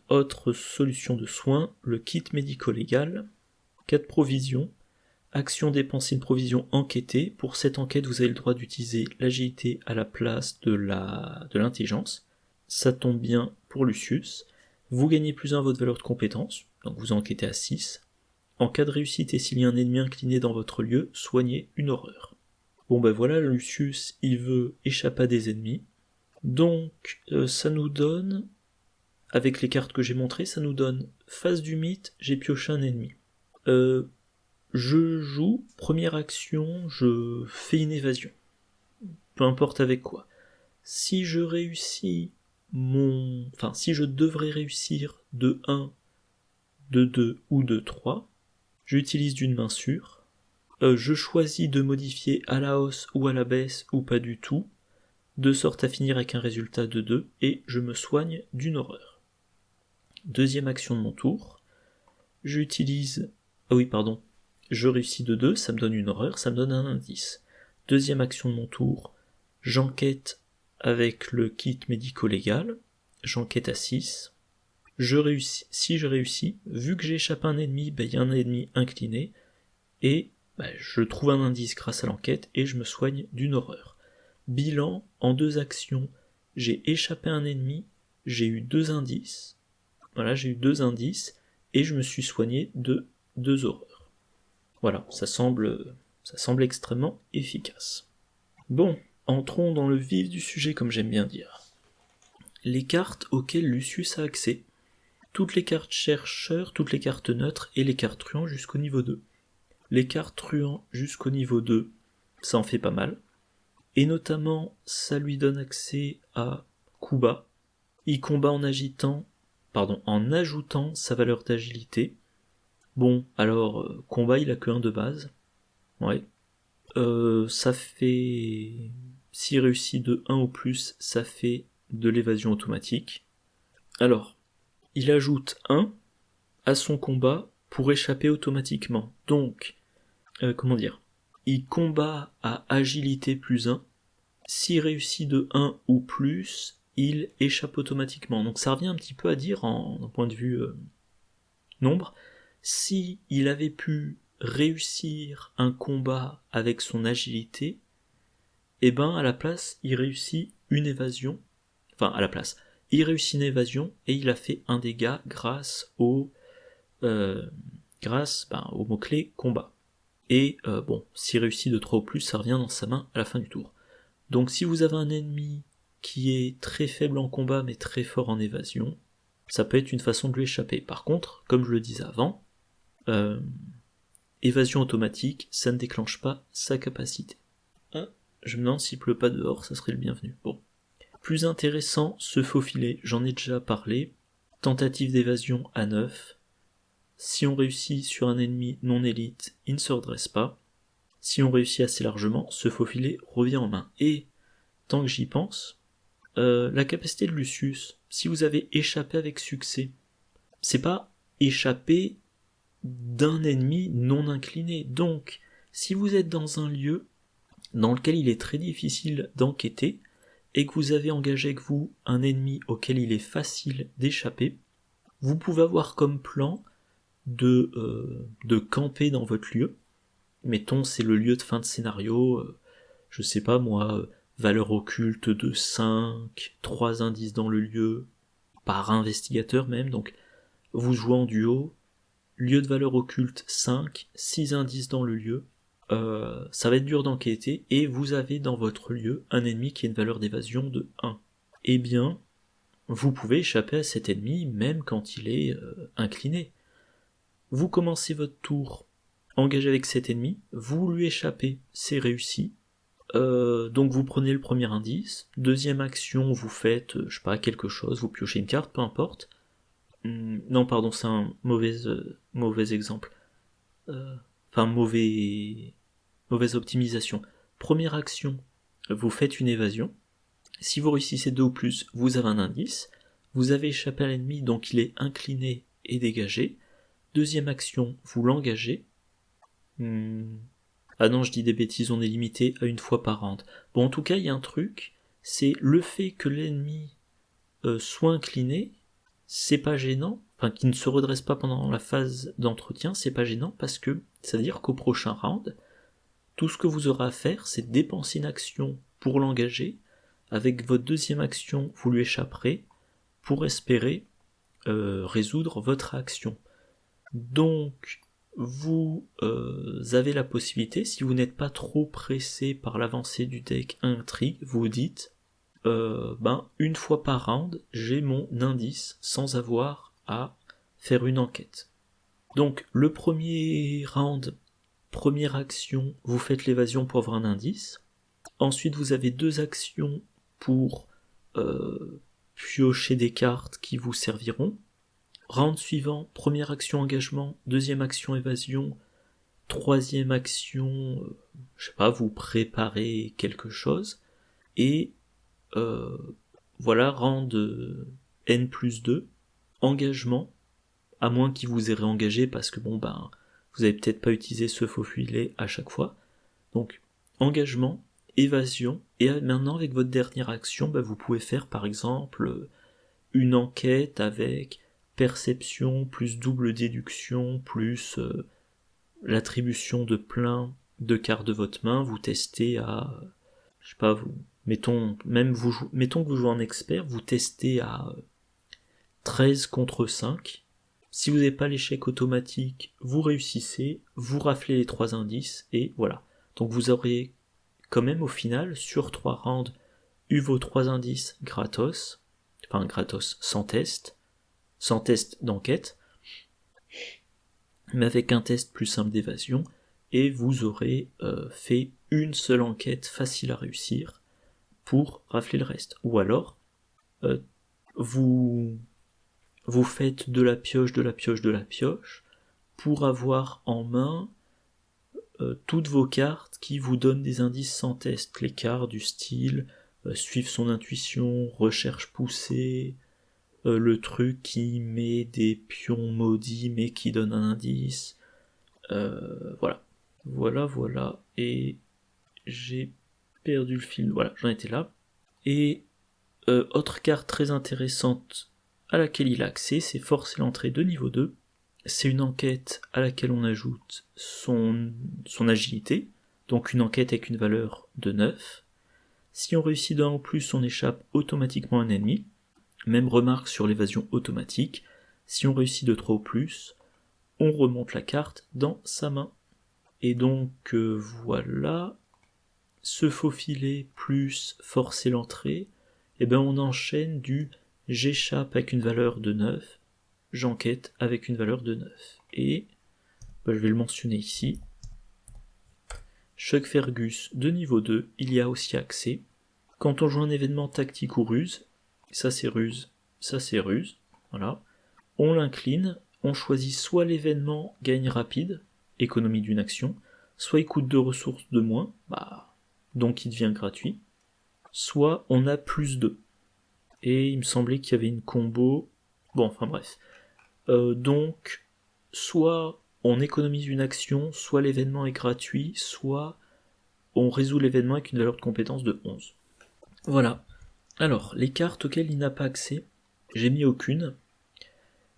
autre solution de soin, le kit médico-légal. 4 provisions. Action dépenser une provision enquêtée. Pour cette enquête, vous avez le droit d'utiliser l'agilité à la place de l'intelligence. Ça tombe bien pour Lucius. Vous gagnez +1 à votre valeur de compétence, donc vous enquêtez à 6. En cas de réussite et s'il y a un ennemi incliné dans votre lieu, soignez une horreur. Bon ben voilà, Lucius, il veut échapper à des ennemis. Donc ça nous donne, avec les cartes que j'ai montrées, ça nous donne face du mythe, j'ai pioché un ennemi. Je joue, première action, je fais une évasion. Peu importe avec quoi. Si je réussis si je devrais réussir de 1, de 2 ou de 3, j'utilise d'une main sûre. Je choisis de modifier à la hausse ou à la baisse ou pas du tout, de sorte à finir avec un résultat de 2, et je me soigne d'une horreur. Deuxième action de mon tour, j'utilise... je réussis de 2, ça me donne une horreur, ça me donne un indice. Deuxième action de mon tour, j'enquête avec le kit médico-légal, j'enquête à 6. Si je réussis, vu que j'ai échappé à un ennemi, il y a un ennemi incliné, et je trouve un indice grâce à l'enquête, et je me soigne d'une horreur. Bilan, en 2 actions, j'ai échappé à un ennemi, j'ai eu 2 indices, et je me suis soigné de 2 horreurs. Voilà, ça semble extrêmement efficace. Bon, entrons dans le vif du sujet, comme j'aime bien dire. Les cartes auxquelles Lucius a accès. Toutes les cartes chercheurs, toutes les cartes neutres et les cartes truands jusqu'au niveau 2. Les cartes truands jusqu'au niveau 2, ça en fait pas mal. Et notamment, ça lui donne accès à coup bas. Il combat en ajoutant sa valeur d'agilité. Bon, alors, combat, il a que 1 de base. Ouais. Ça fait... S'il réussit de 1 ou plus, ça fait de l'évasion automatique. Alors, il ajoute 1 à son combat pour échapper automatiquement. Donc, il combat à agilité plus 1. S'il réussit de 1 ou plus, il échappe automatiquement. Donc ça revient un petit peu à dire, d'un point de vue nombre, si il avait pu réussir un combat avec son agilité, et ben à la place, il réussit une évasion. Enfin, à la place. Il réussit une évasion et il a fait un dégât grâce au mot-clé combat. Et s'il réussit de 3 ou plus, ça revient dans sa main à la fin du tour. Donc si vous avez un ennemi qui est très faible en combat mais très fort en évasion, ça peut être une façon de lui échapper. Par contre, comme je le disais avant, évasion automatique, ça ne déclenche pas sa capacité. Je me demande s'il pleut pas dehors, ça serait le bienvenu. Bon. Plus intéressant, se faufiler, j'en ai déjà parlé. Tentative d'évasion à 9. Si on réussit sur un ennemi non élite, il ne se redresse pas. Si on réussit assez largement, se faufiler revient en main. Et, tant que j'y pense, la capacité de Lucius, si vous avez échappé avec succès, c'est pas échapper d'un ennemi non incliné. Donc, si vous êtes dans un lieu dans lequel il est très difficile d'enquêter, et que vous avez engagé avec vous un ennemi auquel il est facile d'échapper, vous pouvez avoir comme plan de camper dans votre lieu. Mettons, c'est le lieu de fin de scénario, je sais pas moi, valeur occulte de 5, 3 indices dans le lieu, par investigateur même, donc vous jouez en duo, lieu de valeur occulte 5, 6 indices dans le lieu, ça va être dur d'enquêter, et vous avez dans votre lieu un ennemi qui a une valeur d'évasion de 1. Eh bien, vous pouvez échapper à cet ennemi même quand il est incliné. Vous commencez votre tour engagé avec cet ennemi, vous lui échappez, c'est réussi. Donc vous prenez le premier indice, deuxième action, vous faites, je sais pas, quelque chose, vous piochez une carte, peu importe. Non, pardon, c'est un mauvais exemple. Mauvaise optimisation. Première action, vous faites une évasion. Si vous réussissez 2 ou plus, vous avez un indice. Vous avez échappé à l'ennemi, donc il est incliné et dégagé. Deuxième action, vous l'engagez. Ah non, je dis des bêtises, on est limité à une fois par round. Bon, en tout cas, il y a un truc, c'est le fait que l'ennemi soit incliné, c'est pas gênant, enfin qu'il ne se redresse pas pendant la phase d'entretien, c'est pas gênant parce que ça veut dire qu'au prochain round, tout ce que vous aurez à faire, c'est dépenser une action pour l'engager, avec votre deuxième action, vous lui échapperez, pour espérer résoudre votre action. Donc, vous avez la possibilité, si vous n'êtes pas trop pressé par l'avancée du deck intrigue, vous dites, une fois par round, j'ai mon indice sans avoir à faire une enquête. Donc, le premier round, première action, vous faites l'évasion pour avoir un indice. Ensuite, vous avez 2 actions pour piocher des cartes qui vous serviront. Round suivant, première action engagement, deuxième action évasion, troisième action, je sais pas, vous préparez quelque chose, et voilà, round N plus 2, engagement, à moins qu'il vous ait réengagé parce que vous avez peut-être pas utilisé ce faux filet à chaque fois. Donc, engagement, évasion, et maintenant avec votre dernière action, vous pouvez faire par exemple une enquête avec perception plus double déduction plus l'attribution de plein de cartes de votre main, vous testez à, je sais pas, mettons que vous jouez en expert, vous testez à 13 contre 5. Si vous n'avez pas l'échec automatique, vous réussissez, vous raflez les 3 indices, et voilà. Donc vous aurez quand même au final, sur 3 rounds, eu vos 3 indices gratos, sans test d'enquête, mais avec un test plus simple d'évasion, et vous aurez fait une seule enquête facile à réussir pour rafler le reste. Ou alors, vous faites de la pioche pour avoir en main toutes vos cartes qui vous donnent des indices sans test. Les cartes du style suivre son intuition, recherche poussée, le truc qui met des pions maudits mais qui donne un indice, voilà. Voilà, et j'ai perdu le fil, voilà, j'en étais là. Et autre carte très intéressante à laquelle il a accès, c'est forcer l'entrée de niveau 2. C'est une enquête à laquelle on ajoute son agilité, donc une enquête avec une valeur de 9. Si on réussit d'un en plus, on échappe automatiquement à un ennemi. Même remarque sur l'évasion automatique, si on réussit de 3 ou plus, on remonte la carte dans sa main. Et donc voilà, se faufiler plus forcer l'entrée, et ben on enchaîne du j'échappe avec une valeur de 9, j'enquête avec une valeur de 9. Et ben, je vais le mentionner ici. Chuck Fergus de niveau 2, il y a aussi accès. Quand on joue un événement tactique ou ruse, ça c'est ruse, voilà, on l'incline, on choisit soit l'événement gagne rapide, économie d'une action, soit il coûte 2 ressources de moins, donc il devient gratuit, soit on a plus 2. Et il me semblait qu'il y avait une combo, bon enfin bref. Donc, soit on économise une action, soit l'événement est gratuit, soit on résout l'événement avec une valeur de compétence de 11. Voilà. Alors, les cartes auxquelles il n'a pas accès, j'ai mis aucune.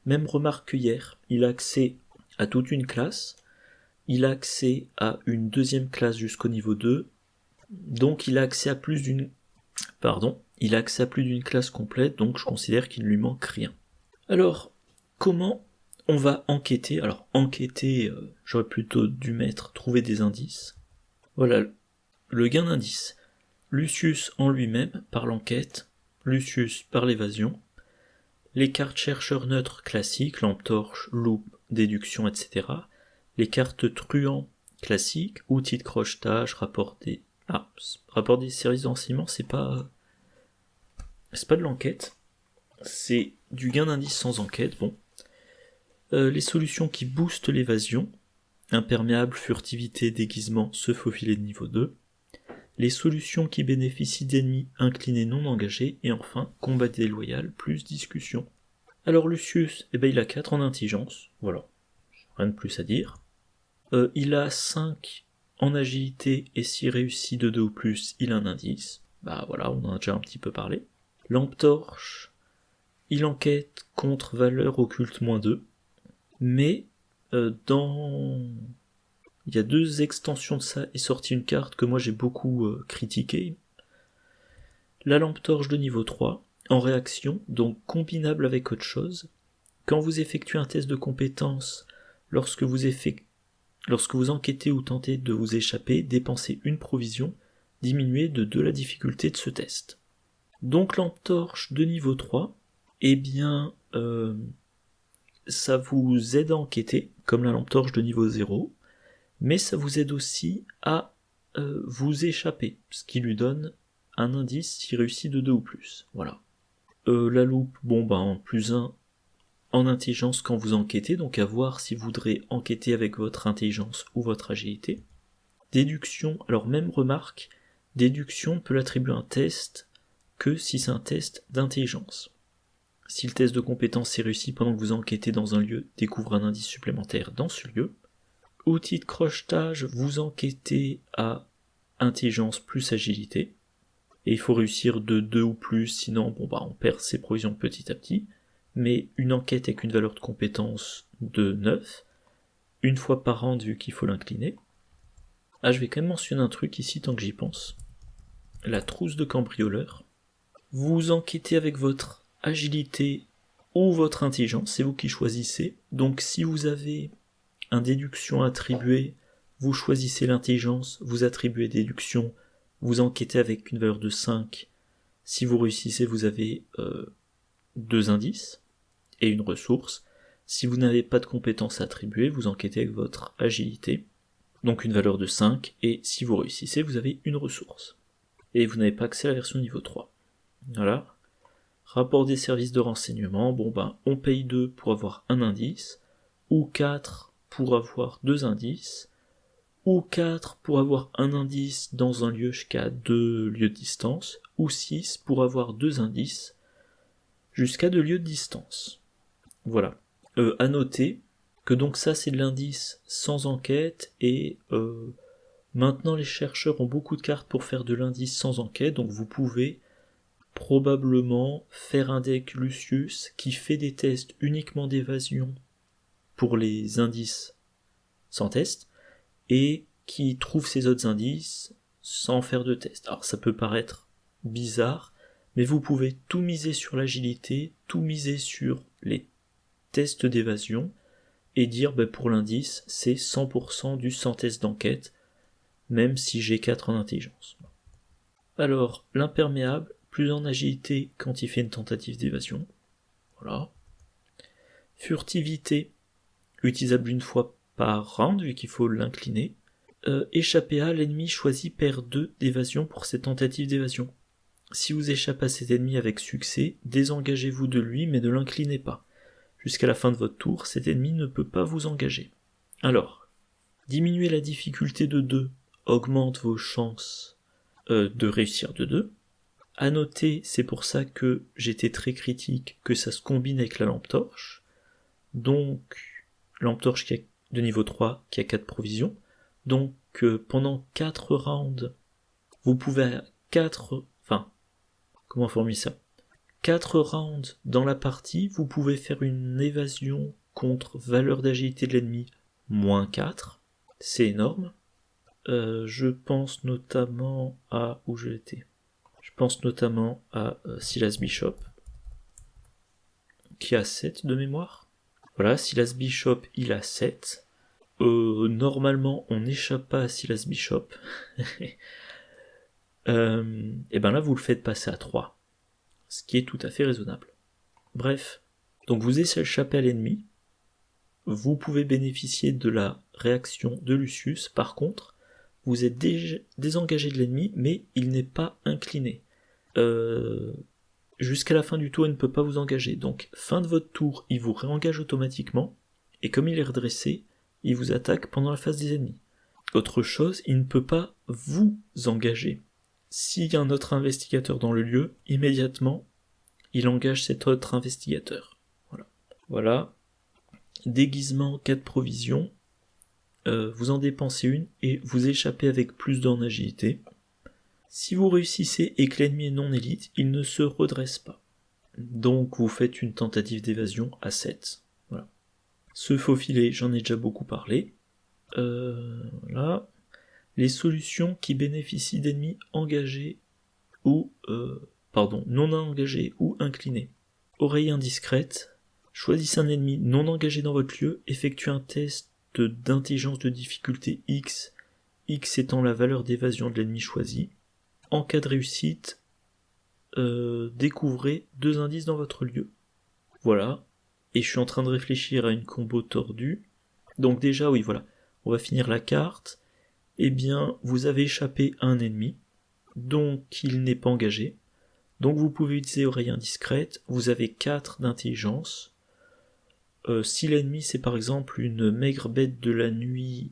Même remarque que hier, il a accès à toute une classe, il a accès à une deuxième classe jusqu'au niveau 2, donc il a accès à plus d'une classe complète, donc je considère qu'il ne lui manque rien. Alors, comment on va enquêter? Alors, enquêter, j'aurais plutôt dû mettre trouver des indices. Voilà, le gain d'indice. Lucius en lui-même, par l'enquête, Lucius par l'évasion, les cartes chercheurs neutres classiques, lampe torche, loupe, déduction, etc. Les cartes truands classiques, outils de crochetage, rapport des services d'enseignement, c'est pas de l'enquête, c'est du gain d'indice sans enquête, bon. Les solutions qui boostent l'évasion, imperméable, furtivité, déguisement, se faufiler de niveau 2. Les solutions qui bénéficient d'ennemis inclinés non engagés, et enfin, combat déloyal plus discussion. Alors Lucius, il a 4 en intelligence, voilà, rien de plus à dire. Il a 5 en agilité, et s'il réussit de 2 ou plus, il a un indice. Voilà, on en a déjà un petit peu parlé. Lampe torche, il enquête contre valeur occulte -2, mais il y a 2 extensions de ça est sortie une carte que moi j'ai beaucoup critiquée. La lampe torche de niveau 3, en réaction, donc combinable avec autre chose. Quand vous effectuez un test de compétence, lorsque vous enquêtez ou tentez de vous échapper, dépensez une provision, diminuez de 2 la difficulté de ce test. Donc lampe torche de niveau 3, ça vous aide à enquêter, comme la lampe torche de niveau 0, mais ça vous aide aussi à vous échapper, ce qui lui donne un indice s'il réussit de 2 ou plus. Voilà. La loupe, +1 en intelligence quand vous enquêtez, donc à voir si vous voudrez enquêter avec votre intelligence ou votre agilité. Déduction, alors même remarque, déduction ne peut l'attribuer à un test que si c'est un test d'intelligence. Si le test de compétence est réussi pendant que vous enquêtez dans un lieu, découvre un indice supplémentaire dans ce lieu. Outil de crochetage, vous enquêtez à intelligence plus agilité. Et il faut réussir de 2 ou plus, sinon on perd ses provisions petit à petit. Mais une enquête avec une valeur de compétence de 9, une fois par an vu qu'il faut l'incliner. Je vais quand même mentionner un truc ici tant que j'y pense. La trousse de cambrioleur. Vous enquêtez avec votre agilité ou votre intelligence, c'est vous qui choisissez. Donc si vous avez un déduction attribué, vous choisissez l'intelligence, vous attribuez déduction, vous enquêtez avec une valeur de 5. Si vous réussissez, vous avez 2 indices et une ressource. Si vous n'avez pas de compétence attribuée, vous enquêtez avec votre agilité, donc une valeur de 5, et si vous réussissez, vous avez une ressource. Et vous n'avez pas accès à la version niveau 3. Voilà. Rapport des services de renseignement, on paye 2 pour avoir un indice, ou 4 pour avoir 2 indices, ou 4 pour avoir un indice dans un lieu jusqu'à 2 lieux de distance, ou 6 pour avoir 2 indices jusqu'à 2 lieux de distance. Voilà. À noter que donc ça c'est de l'indice sans enquête, et maintenant les chercheurs ont beaucoup de cartes pour faire de l'indice sans enquête, donc vous pouvez probablement faire un deck Lucius qui fait des tests uniquement d'évasion pour les indices sans test, et qui trouve ces autres indices sans faire de test. Alors ça peut paraître bizarre, mais vous pouvez tout miser sur l'agilité, tout miser sur les tests d'évasion, et dire pour l'indice c'est 100% du sans test d'enquête, même si j'ai 4 en intelligence. Alors l'imperméable, plus en agilité quand il fait une tentative d'évasion. Voilà. Furtivité, utilisable une fois par round, vu qu'il faut l'incliner. Échapper à, l'ennemi choisi perd 2 d'évasion pour cette tentative d'évasion. Si vous échappez à cet ennemi avec succès, désengagez-vous de lui mais ne l'inclinez pas. Jusqu'à la fin de votre tour, cet ennemi ne peut pas vous engager. Alors, diminuer la difficulté de 2 augmente vos chances de réussir de 2. À noter, c'est pour ça que j'étais très critique, que ça se combine avec la lampe torche. Donc, lampe torche qui a, de niveau 3, qui a 4 provisions. Donc, pendant 4 rounds, vous pouvez 4 rounds dans la partie, vous pouvez faire une évasion contre valeur d'agilité de l'ennemi, moins 4. C'est énorme. Je pense notamment à... où je l'étais. Je pense notamment à Silas Bishop, qui a 7 de mémoire. Voilà, Silas Bishop, il a 7. Normalement, on n'échappe pas à Silas Bishop. Et ben là, vous le faites passer à 3. Ce qui est tout à fait raisonnable. Bref, donc vous échappez à l'ennemi. Vous pouvez bénéficier de la réaction de Lucius. Par contre, vous êtes désengagé de l'ennemi, mais il n'est pas incliné. Jusqu'à la fin du tour, il ne peut pas vous engager. Donc, fin de votre tour, il vous réengage automatiquement, et comme il est redressé, il vous attaque pendant la phase des ennemis. Autre chose, il ne peut pas vous engager. S'il y a un autre investigateur dans le lieu, immédiatement, il engage cet autre investigateur. Voilà. Déguisement, 4 provisions. Vous en dépensez une, et vous échappez avec plus d'en agilité. Si vous réussissez et que l'ennemi est non élite, il ne se redresse pas. Donc vous faites une tentative d'évasion à 7. Voilà. Se faufiler, j'en ai déjà beaucoup parlé. Voilà. Les solutions qui bénéficient d'ennemis engagés ou non engagés ou inclinés. Oreille indiscrète. Choisissez un ennemi non engagé dans votre lieu, effectuez un test d'intelligence de difficulté X, X étant la valeur d'évasion de l'ennemi choisi. En cas de réussite, découvrez 2 indices dans votre lieu. Voilà. Et je suis en train de réfléchir à une combo tordue. Donc déjà, oui, voilà. On va finir la carte. Eh bien, vous avez échappé à un ennemi, donc il n'est pas engagé. Donc vous pouvez utiliser oreille indiscrète. Vous avez 4 d'intelligence. Si l'ennemi c'est par exemple une maigre bête de la nuit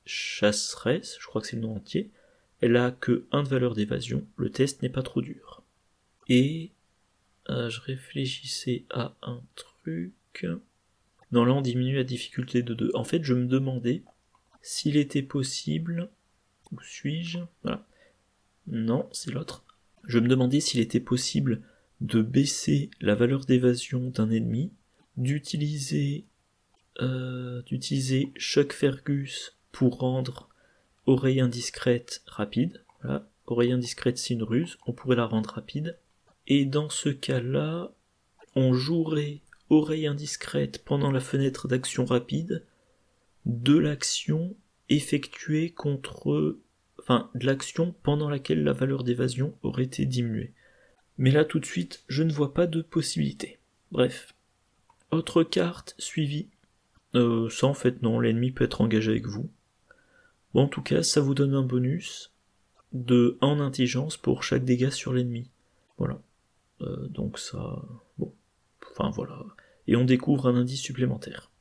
chasseresse, je crois que c'est le nom entier, elle a que 1 de valeur d'évasion, le test n'est pas trop dur. Et je réfléchissais à un truc. Non, là on diminue la difficulté de 2. En fait, je me demandais s'il était possible... Où suis-je ? Voilà. Non, c'est l'autre. Je me demandais s'il était possible de baisser la valeur d'évasion d'un ennemi, d'utiliser Chuck Fergus pour rendre oreille indiscrète rapide. Voilà. Oreille indiscrète c'est une ruse, on pourrait la rendre rapide. Et dans ce cas-là, on jouerait oreille indiscrète pendant la fenêtre d'action rapide de l'action effectuée contre... Enfin, de l'action pendant laquelle la valeur d'évasion aurait été diminuée. Mais là tout de suite, je ne vois pas de possibilité. Bref. Autre carte suivie. Ça en fait non, l'ennemi peut être engagé avec vous. Bon, en tout cas, ça vous donne un bonus de 1 en intelligence pour chaque dégât sur l'ennemi. Voilà. Donc ça... Bon. Enfin voilà. Et on découvre un indice supplémentaire.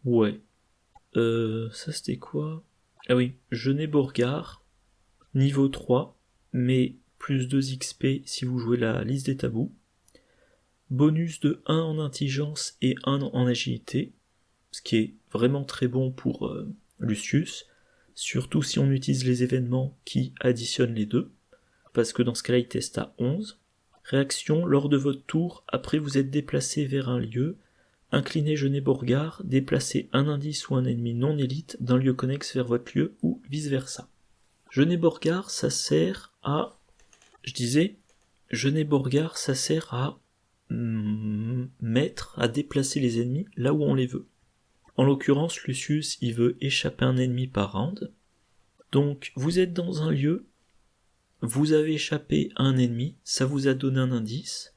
Ouais. Ça c'était quoi ? Ah oui, Genet Beauregard. Niveau 3, mais plus 2 XP si vous jouez la liste des tabous. Bonus de 1 en intelligence et 1 en agilité. ce qui est vraiment très bon pour Lucius, surtout si on utilise les événements qui additionnent les deux, parce que dans ce cas-là il teste à 11. Réaction, lors de votre tour, après vous êtes déplacé vers un lieu, inclinez Jeunet Beauregard, déplacez un indice ou un ennemi non élite d'un lieu connexe vers votre lieu ou vice-versa. Jeunet Beauregard, ça sert à... Jeunet Beauregard, ça sert à à déplacer les ennemis là où on les veut. En l'occurrence, Lucius, il veut échapper un ennemi par round. Donc, vous êtes dans un lieu, vous avez échappé à un ennemi, ça vous a donné un indice.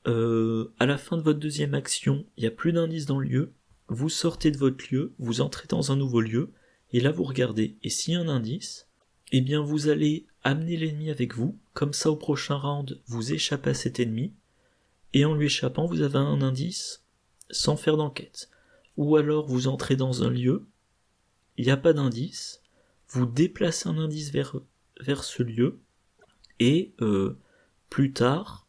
À la fin de votre deuxième action, il n'y a plus d'indice dans le lieu, vous sortez de votre lieu, vous entrez dans un nouveau lieu, et là vous regardez, et s'il y a un indice, eh bien vous allez amener l'ennemi avec vous, comme ça au prochain round, vous échappez à cet ennemi, et en lui échappant, vous avez un indice sans faire d'enquête. Ou alors vous entrez dans un lieu, il n'y a pas d'indice, vous déplacez un indice vers ce lieu, et plus tard,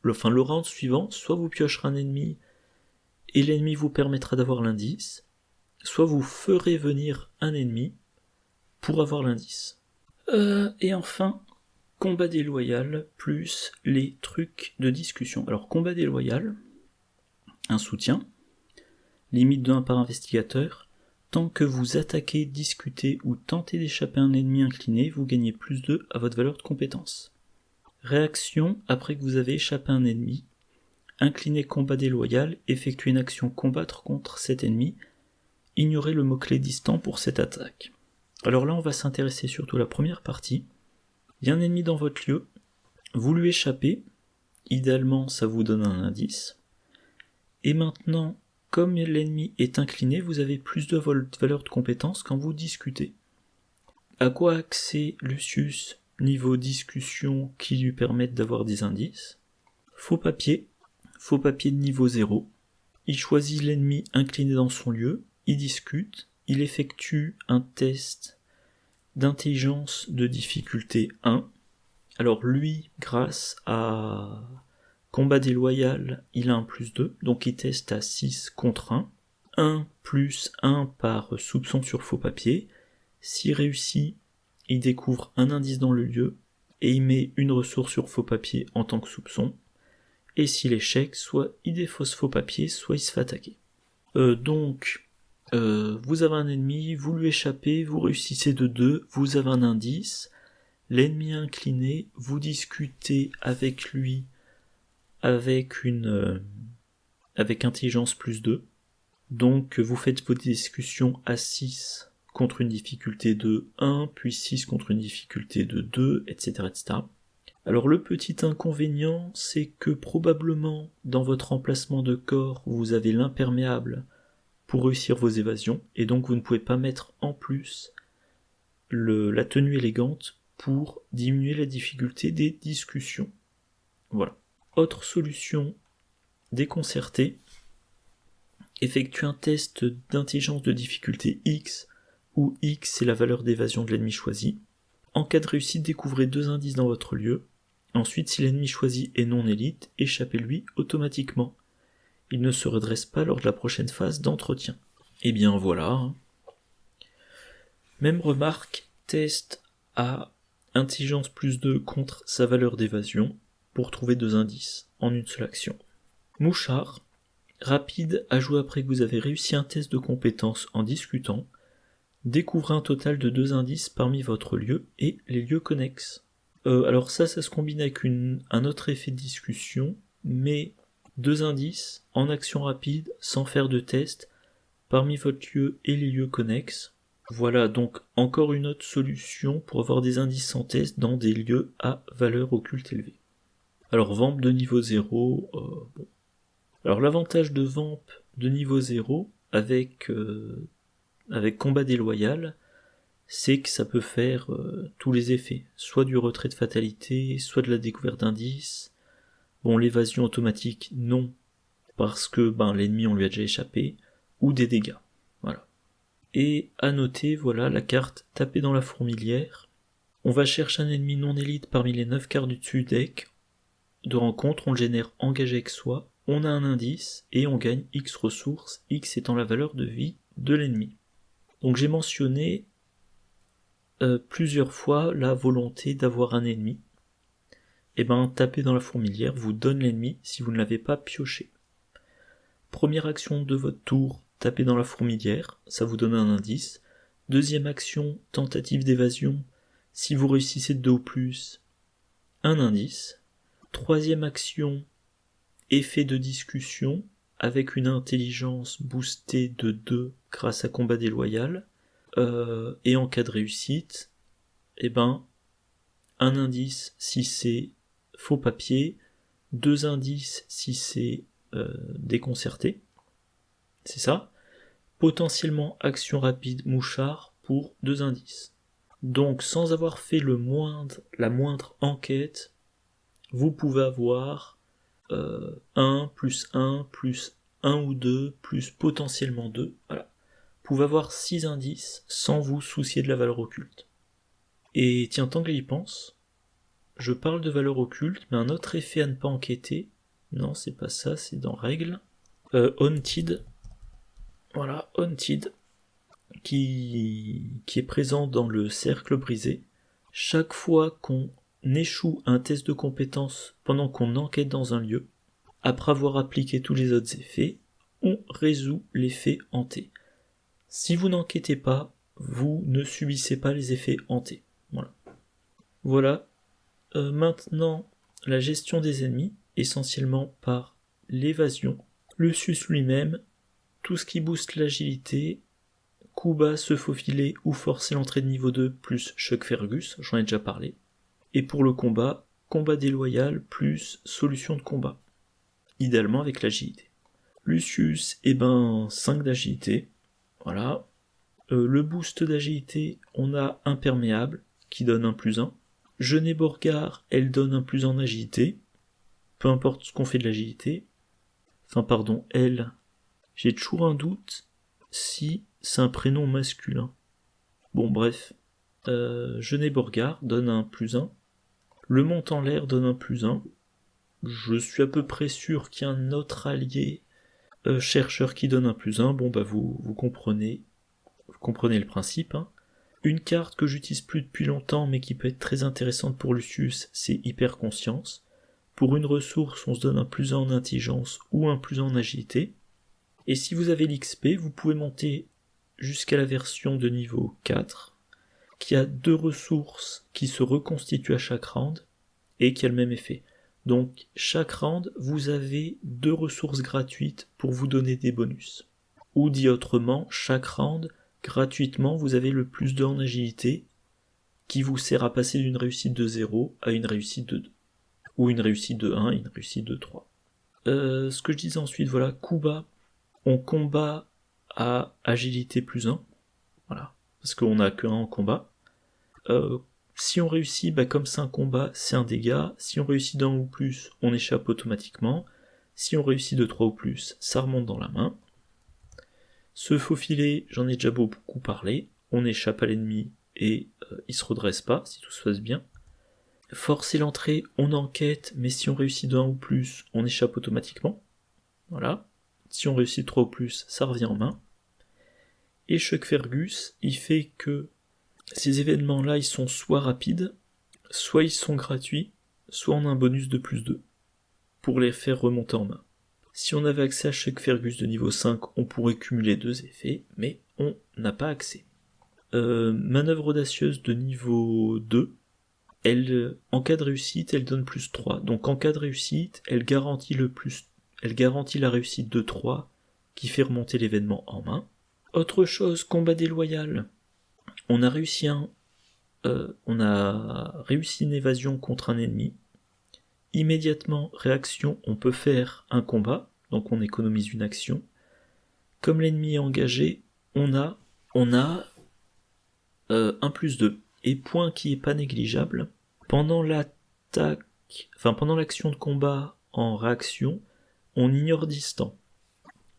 le round suivant, soit vous piocherez un ennemi, et l'ennemi vous permettra d'avoir l'indice, soit vous ferez venir un ennemi pour avoir l'indice. Et enfin, combat déloyal plus les trucs de discussion. Alors combat déloyal, un soutien, limite de 1 par investigateur, tant que vous attaquez, discutez ou tentez d'échapper à un ennemi incliné, vous gagnez plus 2 à votre valeur de compétence. Réaction, après que vous avez échappé à un ennemi, incliné combat déloyal, effectuez une action combattre contre cet ennemi, ignorez le mot-clé distant pour cette attaque. Alors là on va s'intéresser surtout à la première partie. Il y a un ennemi dans votre lieu, vous lui échappez, idéalement ça vous donne un indice, et maintenant, comme l'ennemi est incliné, vous avez plus de valeur de compétence quand vous discutez. À quoi accès Lucius niveau discussion qui lui permettent d'avoir des indices? Faux papier de niveau 0, il choisit l'ennemi incliné dans son lieu, il discute, il effectue un test d'intelligence de difficulté 1. Alors lui, grâce à combat déloyal, il a un plus 2, donc il teste à 6 contre 1. 1 plus 1 par soupçon sur faux papier. S'il réussit, il découvre un indice dans le lieu, et il met une ressource sur faux papier en tant que soupçon. Et s'il échec, soit il défausse faux papier, soit il se fait attaquer. Vous avez un ennemi, vous lui échappez, vous réussissez de 2, vous avez un indice, l'ennemi incliné, vous discutez avec lui avec intelligence plus 2, donc vous faites vos discussions à 6 contre une difficulté de 1, puis 6 contre une difficulté de 2, etc. etc. Alors le petit inconvénient, c'est que probablement dans votre emplacement de corps, vous avez l'imperméable pour réussir vos évasions, et donc vous ne pouvez pas mettre en plus la tenue élégante pour diminuer la difficulté des discussions. Voilà. Autre solution déconcertée, effectuez un test d'intelligence de difficulté X, où X c'est la valeur d'évasion de l'ennemi choisi. En cas de réussite, découvrez 2 indices dans votre lieu. Ensuite, si l'ennemi choisi est non élite, échappez-lui automatiquement. Il ne se redresse pas lors de la prochaine phase d'entretien. Et bien voilà. Même remarque, test à intelligence plus 2 contre sa valeur d'évasion pour trouver 2 indices en une seule action. Mouchard, rapide à jouer après que vous avez réussi un test de compétence en discutant. Découvrez un total de 2 indices parmi votre lieu et les lieux connexes. Alors ça se combine avec un autre effet de discussion, mais 2 indices en action rapide sans faire de test parmi votre lieu et les lieux connexes. Voilà donc encore une autre solution pour avoir des indices sans test dans des lieux à valeur occulte élevée. Alors Vamp de niveau 0, bon. Alors l'avantage de Vamp de niveau 0 avec combat déloyal, c'est que ça peut faire tous les effets, soit du retrait de fatalité, soit de la découverte d'indices. Bon, l'évasion automatique, non, parce que l'ennemi on lui a déjà échappé, ou des dégâts, voilà. Et à noter, voilà, la carte taper dans la fourmilière. On va chercher un ennemi non élite parmi les 9 cartes du dessus deck de rencontre, on le génère engagé avec soi, on a un indice et on gagne X ressources, X étant la valeur de vie de l'ennemi. Donc j'ai mentionné plusieurs fois la volonté d'avoir un ennemi. Et taper dans la fourmilière vous donne l'ennemi si vous ne l'avez pas pioché. Première action de votre tour, taper dans la fourmilière, ça vous donne un indice. Deuxième action, tentative d'évasion, si vous réussissez de 2 ou plus, un indice. Troisième action, effet de discussion, avec une intelligence boostée de 2 grâce à combat déloyal. Et en cas de réussite, un indice si c'est faux papier, 2 indices si c'est déconcerté, c'est ça. Potentiellement action rapide mouchard pour 2 indices. Donc sans avoir fait la moindre enquête, vous pouvez avoir 1 plus 1 plus 1 ou 2 plus potentiellement 2, voilà. Vous pouvez avoir 6 indices sans vous soucier de la valeur occulte. Et tiens, tant que j'y pense, je parle de valeur occulte, mais un autre effet à ne pas enquêter, non c'est pas ça, c'est dans règles, Haunted, voilà, Haunted, qui est présent dans le cercle brisé. Chaque fois qu'on échoue un test de compétence pendant qu'on enquête dans un lieu, après avoir appliqué tous les autres effets, on résout l'effet hanté. Si vous n'enquêtez pas, vous ne subissez pas les effets hantés. Voilà. Maintenant, la gestion des ennemis, essentiellement par l'évasion. Lucius lui-même, tout ce qui booste l'agilité, coup bas, se faufiler ou forcer l'entrée de niveau 2 plus Chuck Fergus, j'en ai déjà parlé. Et pour le combat déloyal plus solution de combat. Idéalement avec l'agilité. Lucius, 5 d'agilité. Voilà. Le boost d'agilité, on a imperméable, qui donne un plus 1. Jeunet Borgard, elle donne un plus 1 en agilité. Peu importe ce qu'on fait de l'agilité. Elle. J'ai toujours un doute si c'est un prénom masculin. Bon, bref. Jeunet Borgard donne un plus 1. Le monte en l'air donne un plus 1. Je suis à peu près sûr qu'il y a un autre allié chercheur qui donne un plus 1. Bon, vous comprenez. Vous comprenez le principe, hein. Une carte que j'utilise plus depuis longtemps mais qui peut être très intéressante pour Lucius, c'est Hyper Conscience. Pour une ressource, on se donne un plus 1 en intelligence ou un plus 1 en agilité. Et si vous avez l'XP, vous pouvez monter jusqu'à la version de niveau 4, qui a 2 ressources qui se reconstituent à chaque round et qui a le même effet. Donc chaque round, vous avez 2 ressources gratuites pour vous donner des bonus. Ou dit autrement, chaque round, gratuitement, vous avez le plus 2 en agilité qui vous sert à passer d'une réussite de 0 à une réussite de 2. Ou une réussite de 1 et une réussite de 3. Ce que je disais ensuite, voilà, coup bas, on combat à agilité plus 1. Voilà, parce qu'on n'a que 1 en combat. Si on réussit, comme c'est un combat, c'est un dégât. Si on réussit d'1 ou plus, on échappe automatiquement. Si on réussit de 3 ou plus, ça remonte dans la main. Se faufiler, j'en ai déjà beaucoup parlé. On échappe à l'ennemi et il se redresse pas, si tout se passe bien. Forcer l'entrée, on enquête, mais si on réussit de 1 ou plus, on échappe automatiquement. Voilà. Si on réussit 3 ou plus, ça revient en main. Et Chuck Fergus, il fait que ces événements-là, ils sont soit rapides, soit ils sont gratuits, soit on a un bonus de plus 2 pour les faire remonter en main. Si on avait accès à Chuck Fergus de niveau 5, on pourrait cumuler 2 effets, mais on n'a pas accès. Manœuvre audacieuse de niveau 2, en cas de réussite, elle donne plus 3. Donc en cas de réussite, elle garantit la réussite de 3 qui fait remonter l'événement en main. Autre chose, combat déloyal. On a réussi une évasion contre un ennemi. Immédiatement, réaction, on peut faire un combat, donc on économise une action. Comme l'ennemi est engagé, on a un plus 2. Et point qui est pas négligeable, pendant l'action de combat en réaction, on ignore distant.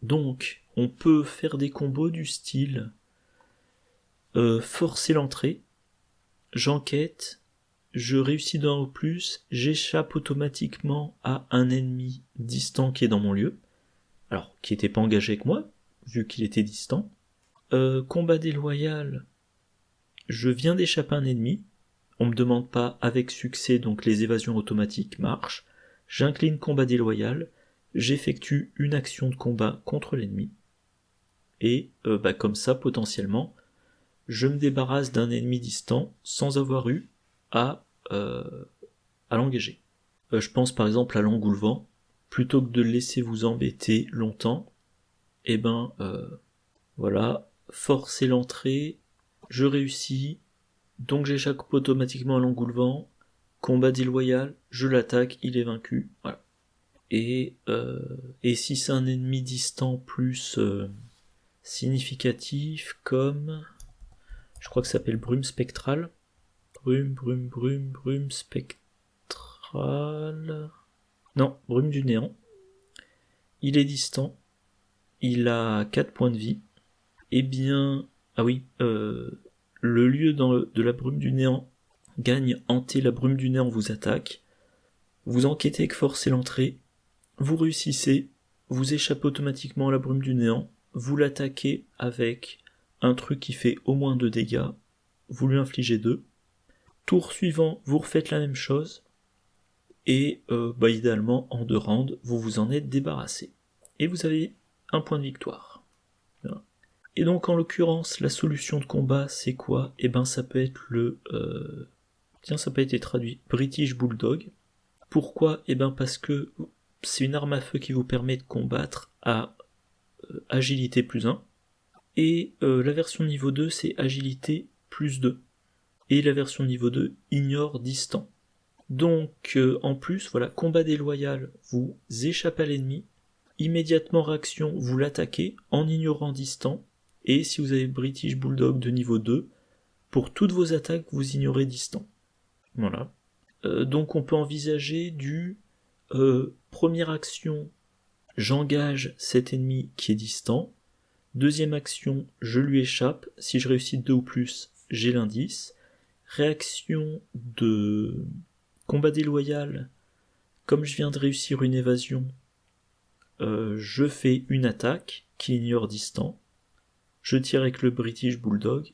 Donc, on peut faire des combos du style forcer l'entrée, j'enquête, je réussis d'un ou plus, j'échappe automatiquement à un ennemi distant qui est dans mon lieu, alors qui n'était pas engagé avec moi, vu qu'il était distant. Combat déloyal, je viens d'échapper à un ennemi, on me demande pas avec succès, donc les évasions automatiques marchent. J'incline combat déloyal, j'effectue une action de combat contre l'ennemi, et comme ça, potentiellement, je me débarrasse d'un ennemi distant sans avoir eu à l'engager. Je pense par exemple à l'engoulevent, plutôt que de le laisser vous embêter longtemps, voilà, forcer l'entrée, je réussis, donc j'échappe automatiquement à l'engoulevent, combat déloyal, je l'attaque, il est vaincu, voilà. Et si c'est un ennemi distant plus significatif, comme, je crois que ça s'appelle brume spectrale, brume spectrale, non, brume du néant, il est distant, il a 4 points de vie, eh bien, ah oui, le lieu de la brume du néant gagne hanté, la brume du néant vous attaque, vous enquêtez avec force et l'entrée, vous réussissez, vous échappez automatiquement à la brume du néant, vous l'attaquez avec un truc qui fait au moins 2 dégâts, vous lui infligez 2. Tour suivant, vous refaites la même chose, et idéalement, en 2 rounds, vous vous en êtes débarrassé. Et vous avez un point de victoire. Voilà. Et donc en l'occurrence, la solution de combat, c'est quoi ? Eh ben ça peut être ça peut être traduit British Bulldog. Pourquoi ? Eh ben parce que c'est une arme à feu qui vous permet de combattre à agilité plus 1. Et la version niveau 2, c'est agilité plus 2. Et la version niveau 2 ignore distant. Donc en plus, voilà, combat déloyal, vous échappez à l'ennemi, immédiatement réaction, vous l'attaquez en ignorant distant, et si vous avez British Bulldog de niveau 2, pour toutes vos attaques, vous ignorez distant. Voilà. Donc on peut envisager première action, j'engage cet ennemi qui est distant, deuxième action, je lui échappe, si je réussis 2 ou plus, j'ai l'indice, réaction de combat déloyal, comme je viens de réussir une évasion, je fais une attaque qui ignore distant, je tire avec le British Bulldog,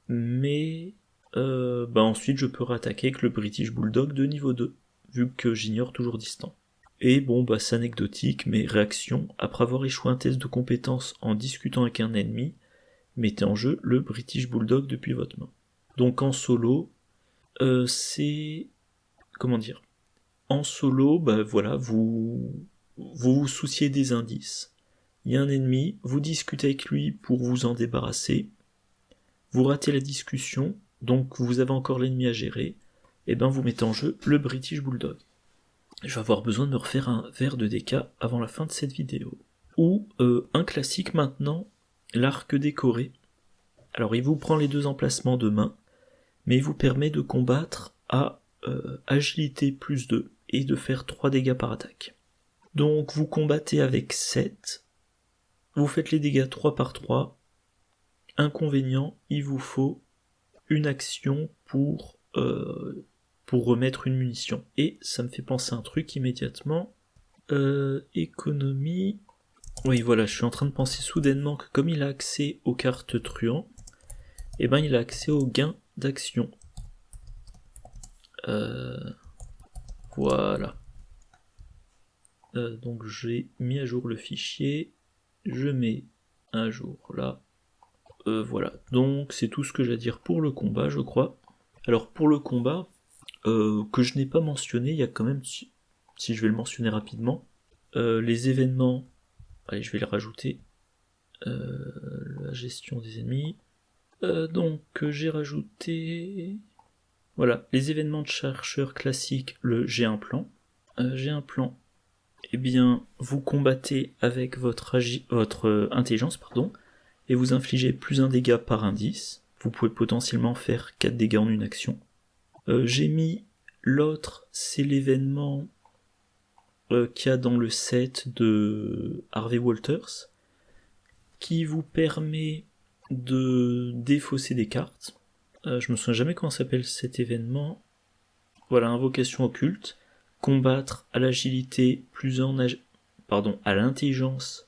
mais ensuite je peux rattaquer avec le British Bulldog de niveau 2, vu que j'ignore toujours distant. Et c'est anecdotique, mais réaction, après avoir échoué un test de compétence en discutant avec un ennemi, mettez en jeu le British Bulldog depuis votre main. Donc en solo, c'est... comment dire ? En solo, vous vous souciez des indices. Il y a un ennemi, vous discutez avec lui pour vous en débarrasser, vous ratez la discussion, donc vous avez encore l'ennemi à gérer, et vous mettez en jeu le British Bulldog. Je vais avoir besoin de me refaire un verre de DK avant la fin de cette vidéo. Ou un classique maintenant, l'arc décoré. Alors il vous prend les 2 emplacements de main, mais il vous permet de combattre à agilité plus 2 et de faire 3 dégâts par attaque. Donc vous combattez avec 7, vous faites les dégâts 3 par 3, inconvénient, il vous faut une action pour remettre une munition. Et ça me fait penser à un truc immédiatement, économie, oui voilà, je suis en train de penser soudainement que comme il a accès aux cartes truands, il a accès aux gains d'action. Voilà. Donc j'ai mis à jour le fichier, je mets à jour là. Voilà, donc c'est tout ce que j'ai à dire pour le combat, je crois. Alors pour le combat, que je n'ai pas mentionné, il y a quand même, si je vais le mentionner rapidement, les événements, allez je vais les rajouter, la gestion des ennemis, donc j'ai rajouté, voilà, les événements de chercheur classiques, j'ai un plan, eh bien vous combattez avec votre intelligence, et vous infligez plus 1 dégât par indice, vous pouvez potentiellement faire 4 dégâts en une action. J'ai mis l'autre, c'est l'événement qu'il y a dans le set de Harvey Walters, qui vous permet de défausser des cartes. Je me souviens jamais comment s'appelle cet événement. Voilà, invocation occulte. Combattre à l'agilité à l'intelligence,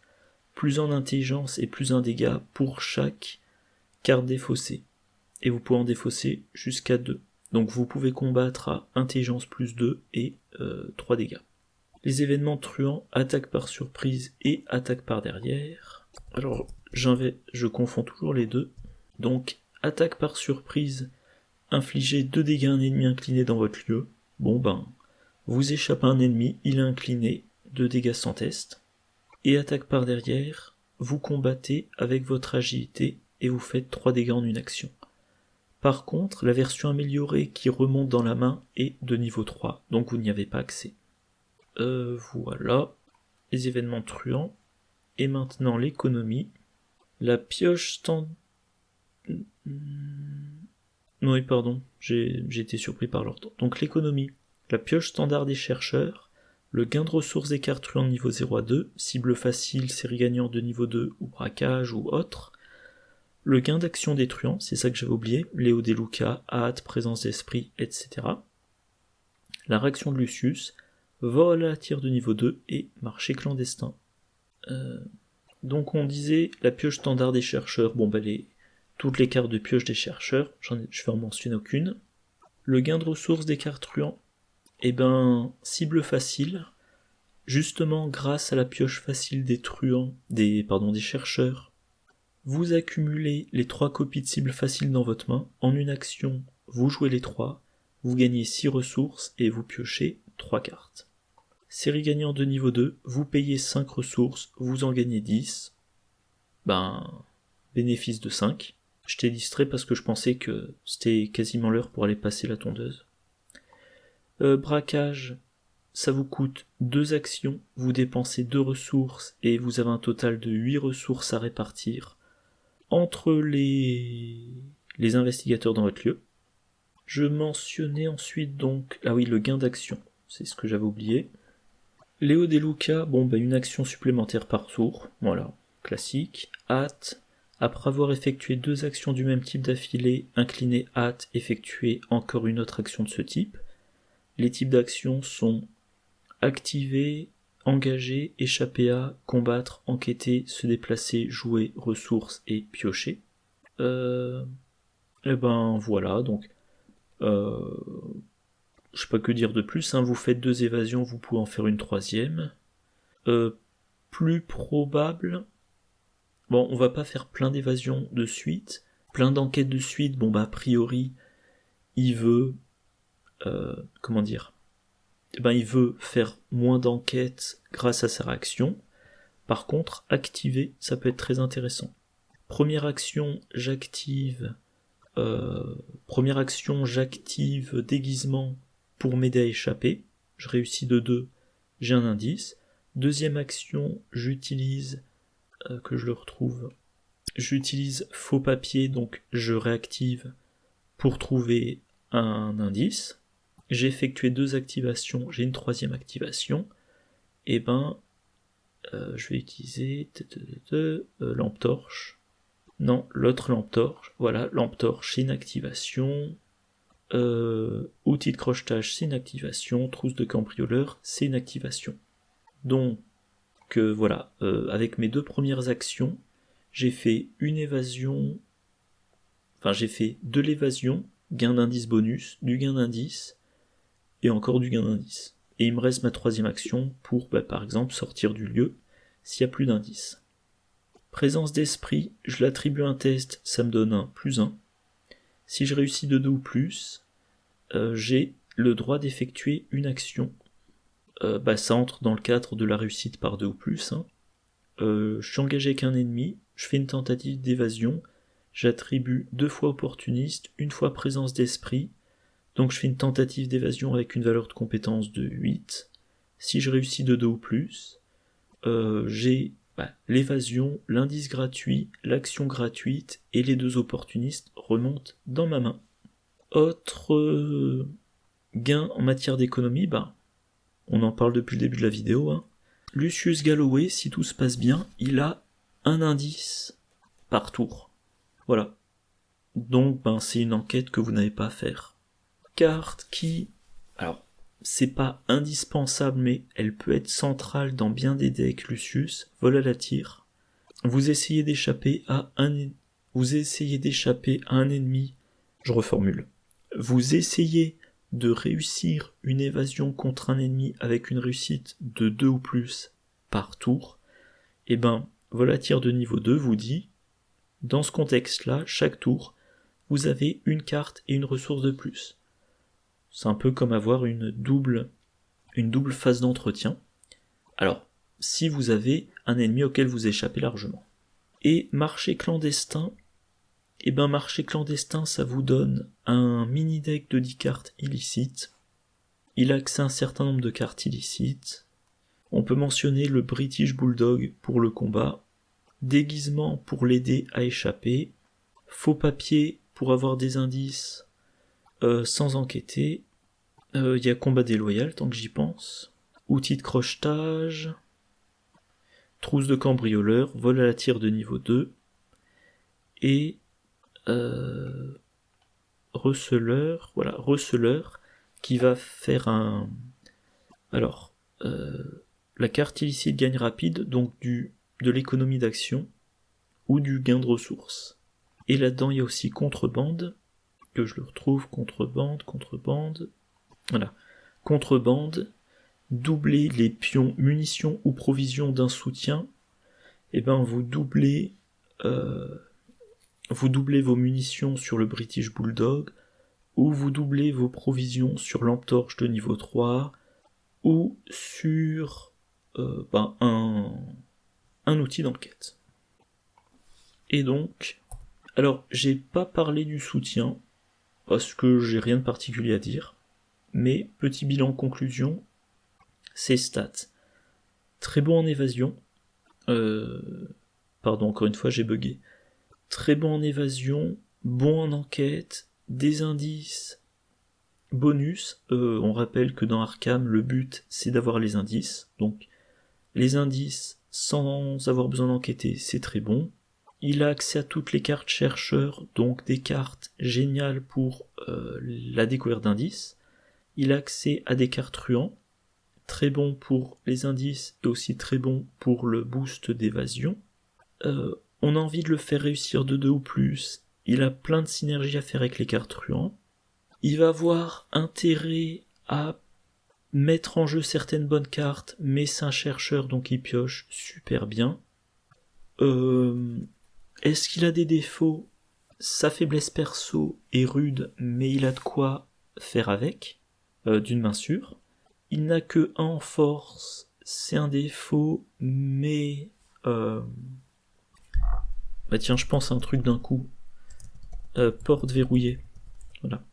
plus en intelligence et plus un dégât pour chaque carte défaussée. Et vous pouvez en défausser jusqu'à 2. Donc vous pouvez combattre à intelligence plus 2 et 3 dégâts. Les événements truands, attaque par surprise et attaque par derrière. Alors je confonds toujours les deux. Donc attaque par surprise, infligez 2 dégâts à un ennemi incliné dans votre lieu. Bon ben, vous échappez à un ennemi, il est incliné, 2 dégâts sans test. Et attaque par derrière, vous combattez avec votre agilité et vous faites 3 dégâts en une action. Par contre, la version améliorée qui remonte dans la main est de niveau 3, donc vous n'y avez pas accès. Voilà, les événements truands. Et maintenant l'économie. La pioche stand... Oui, pardon, j'ai été surpris par l'ordre. Donc l'économie. La pioche standard des chercheurs. Le gain de ressources des cartes truands de niveau 0 à 2. Cible facile, série gagnante de niveau 2 ou braquage ou autre. Le gain d'action des truands, c'est ça que j'avais oublié. Léo Deluca, hâte, présence d'esprit, etc. La réaction de Lucius. Vol à la tire de niveau 2 et marché clandestin. Donc on disait la pioche standard des chercheurs, toutes les cartes de pioche des chercheurs, je vais en mentionner aucune. Le gain de ressources des cartes truands, cible facile, justement grâce à la pioche facile des truands, des chercheurs, vous accumulez les 3 copies de cible facile dans votre main, en une action, vous jouez les 3, vous gagnez 6 ressources et vous piochez 3 cartes. Série gagnante de niveau 2, vous payez 5 ressources, vous en gagnez 10. Bénéfice de 5. J'étais distrait parce que je pensais que c'était quasiment l'heure pour aller passer la tondeuse. Braquage, ça vous coûte 2 actions, vous dépensez 2 ressources et vous avez un total de 8 ressources à répartir entre les investigateurs dans votre lieu. Je mentionnais ensuite donc... Ah oui, le gain d'action, c'est ce que j'avais oublié. Léo Deluca, une action supplémentaire par tour, voilà, classique. Hâte, après avoir effectué 2 actions du même type d'affilée, incliné hâte, effectuer encore une autre action de ce type. Les types d'actions sont activer, engager, échapper à, combattre, enquêter, se déplacer, jouer, ressources et piocher. Voilà, donc... je sais pas que dire de plus, vous faites 2 évasions, vous pouvez en faire une 3e. Plus probable... Bon, on va pas faire plein d'évasions de suite, plein d'enquêtes de suite, a priori, il veut... il veut faire moins d'enquêtes grâce à sa réaction. Par contre, activer, ça peut être très intéressant. Première action, j'active déguisement pour m'aider à échapper. Je réussis de 2, j'ai un indice. Deuxième action, j'utilise faux papier, donc je réactive pour trouver un indice. J'ai effectué 2 activations, j'ai une 3e activation. Je vais utiliser lampe torche. Non, l'autre lampe torche. Voilà, lampe torche, c'est une activation. Outil de crochetage, c'est une activation. Trousse de cambrioleur, c'est une activation. Donc, avec mes 2 premières actions, j'ai fait une évasion. J'ai fait de l'évasion, gain d'indice bonus, du gain d'indice, et encore du gain d'indice. Et il me reste ma 3e action pour, par exemple, sortir du lieu s'il n'y a plus d'indice. Présence d'esprit, je l'attribue un test, ça me donne un +1. Si je réussis de 2 ou plus, j'ai le droit d'effectuer une action. Ça entre dans le cadre de la réussite par 2 ou plus. Je suis engagé avec un ennemi, je fais une tentative d'évasion, j'attribue 2 fois opportuniste, 1 fois présence d'esprit, donc je fais une tentative d'évasion avec une valeur de compétence de 8. Si je réussis de 2 ou plus, j'ai l'évasion, l'indice gratuit, l'action gratuite et les 2 opportunistes remontent dans ma main. Autre gain en matière d'économie, on en parle depuis le début de la vidéo. Lucius Galloway, si tout se passe bien, il a un indice par tour. Voilà. Donc c'est une enquête que vous n'avez pas à faire. Carte qui Alors, c'est pas indispensable, mais elle peut être centrale dans bien des decks Lucius. Vol à la tire. Vous essayez d'échapper à un ennemi. Je reformule. Vous essayez de réussir une évasion contre un ennemi avec une réussite de 2 ou plus par tour. Et ben, vol à tire de niveau 2 vous dit, dans ce contexte-là, chaque tour, vous avez une carte et une ressource de plus. C'est un peu comme avoir une double phase d'entretien. Alors, si vous avez un ennemi auquel vous échappez largement. Et marché clandestin, marché clandestin, ça vous donne un mini deck de 10 cartes illicites. Il a accès à un certain nombre de cartes illicites. On peut mentionner le British Bulldog pour le combat, déguisement pour l'aider à échapper, faux papier pour avoir des indices sans enquêter, y a combat déloyal tant que j'y pense, outil de crochetage, trousse de cambrioleur, vol à la tire de niveau 2, et receleur, voilà, receleur, qui va faire un... Alors, la carte illicite gagne rapide, donc de l'économie d'action, ou du gain de ressources. Et là-dedans, il y a aussi contrebande, que je le retrouve, contrebande, voilà, contrebande, doubler les pions, munitions ou provisions d'un soutien, et ben vous doublez vos munitions sur le British Bulldog, ou vous doublez vos provisions sur lampe torche de niveau 3, ou sur un outil d'enquête. Et donc, alors j'ai pas parlé du soutien, parce que j'ai rien de particulier à dire, mais petit bilan conclusion, ses stats. Très bon en évasion, pardon, encore une fois j'ai bugué. Très bon en évasion, bon en enquête, des indices, bonus. On rappelle que dans Arkham, le but c'est d'avoir les indices. Donc les indices sans avoir besoin d'enquêter, c'est très bon. Il a accès à toutes les cartes chercheurs, donc des cartes géniales pour la découverte d'indices. Il a accès à des cartes truands, très bon pour les indices et aussi très bon pour le boost d'évasion. On a envie de le faire réussir de 2 ou plus, il a plein de synergies à faire avec les cartes truands. Il va avoir intérêt à mettre en jeu certaines bonnes cartes, mais c'est un chercheur donc il pioche super bien. Est-ce qu'il a des défauts? Sa faiblesse perso est rude, mais il a de quoi faire avec, d'une main sûre. Il n'a que 1 en force, c'est un défaut, mais... Bah tiens, je pense à un truc d'un coup. Porte verrouillée. Voilà.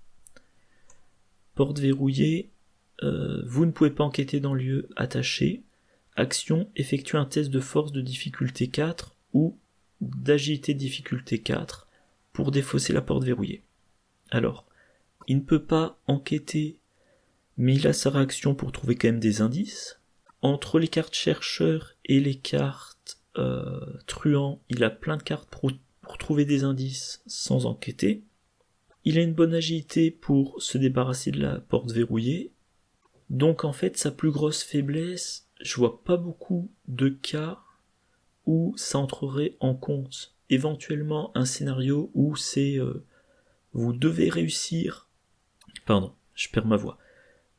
Porte verrouillée, vous ne pouvez pas enquêter dans le lieu attaché. Action, effectuez un test de force de difficulté 4 ou d'agilité de difficulté 4 pour défausser la porte verrouillée. Alors, il ne peut pas enquêter, mais il a sa réaction pour trouver quand même des indices. Entre les cartes chercheurs et les cartes truands, il a plein de cartes pour trouver des indices sans enquêter. Il a une bonne agilité pour se débarrasser de la porte verrouillée. Donc en fait, sa plus grosse faiblesse, je vois pas beaucoup de cas où ça entrerait en compte. Éventuellement un scénario où c'est vous devez réussir. Pardon, je perds ma voix.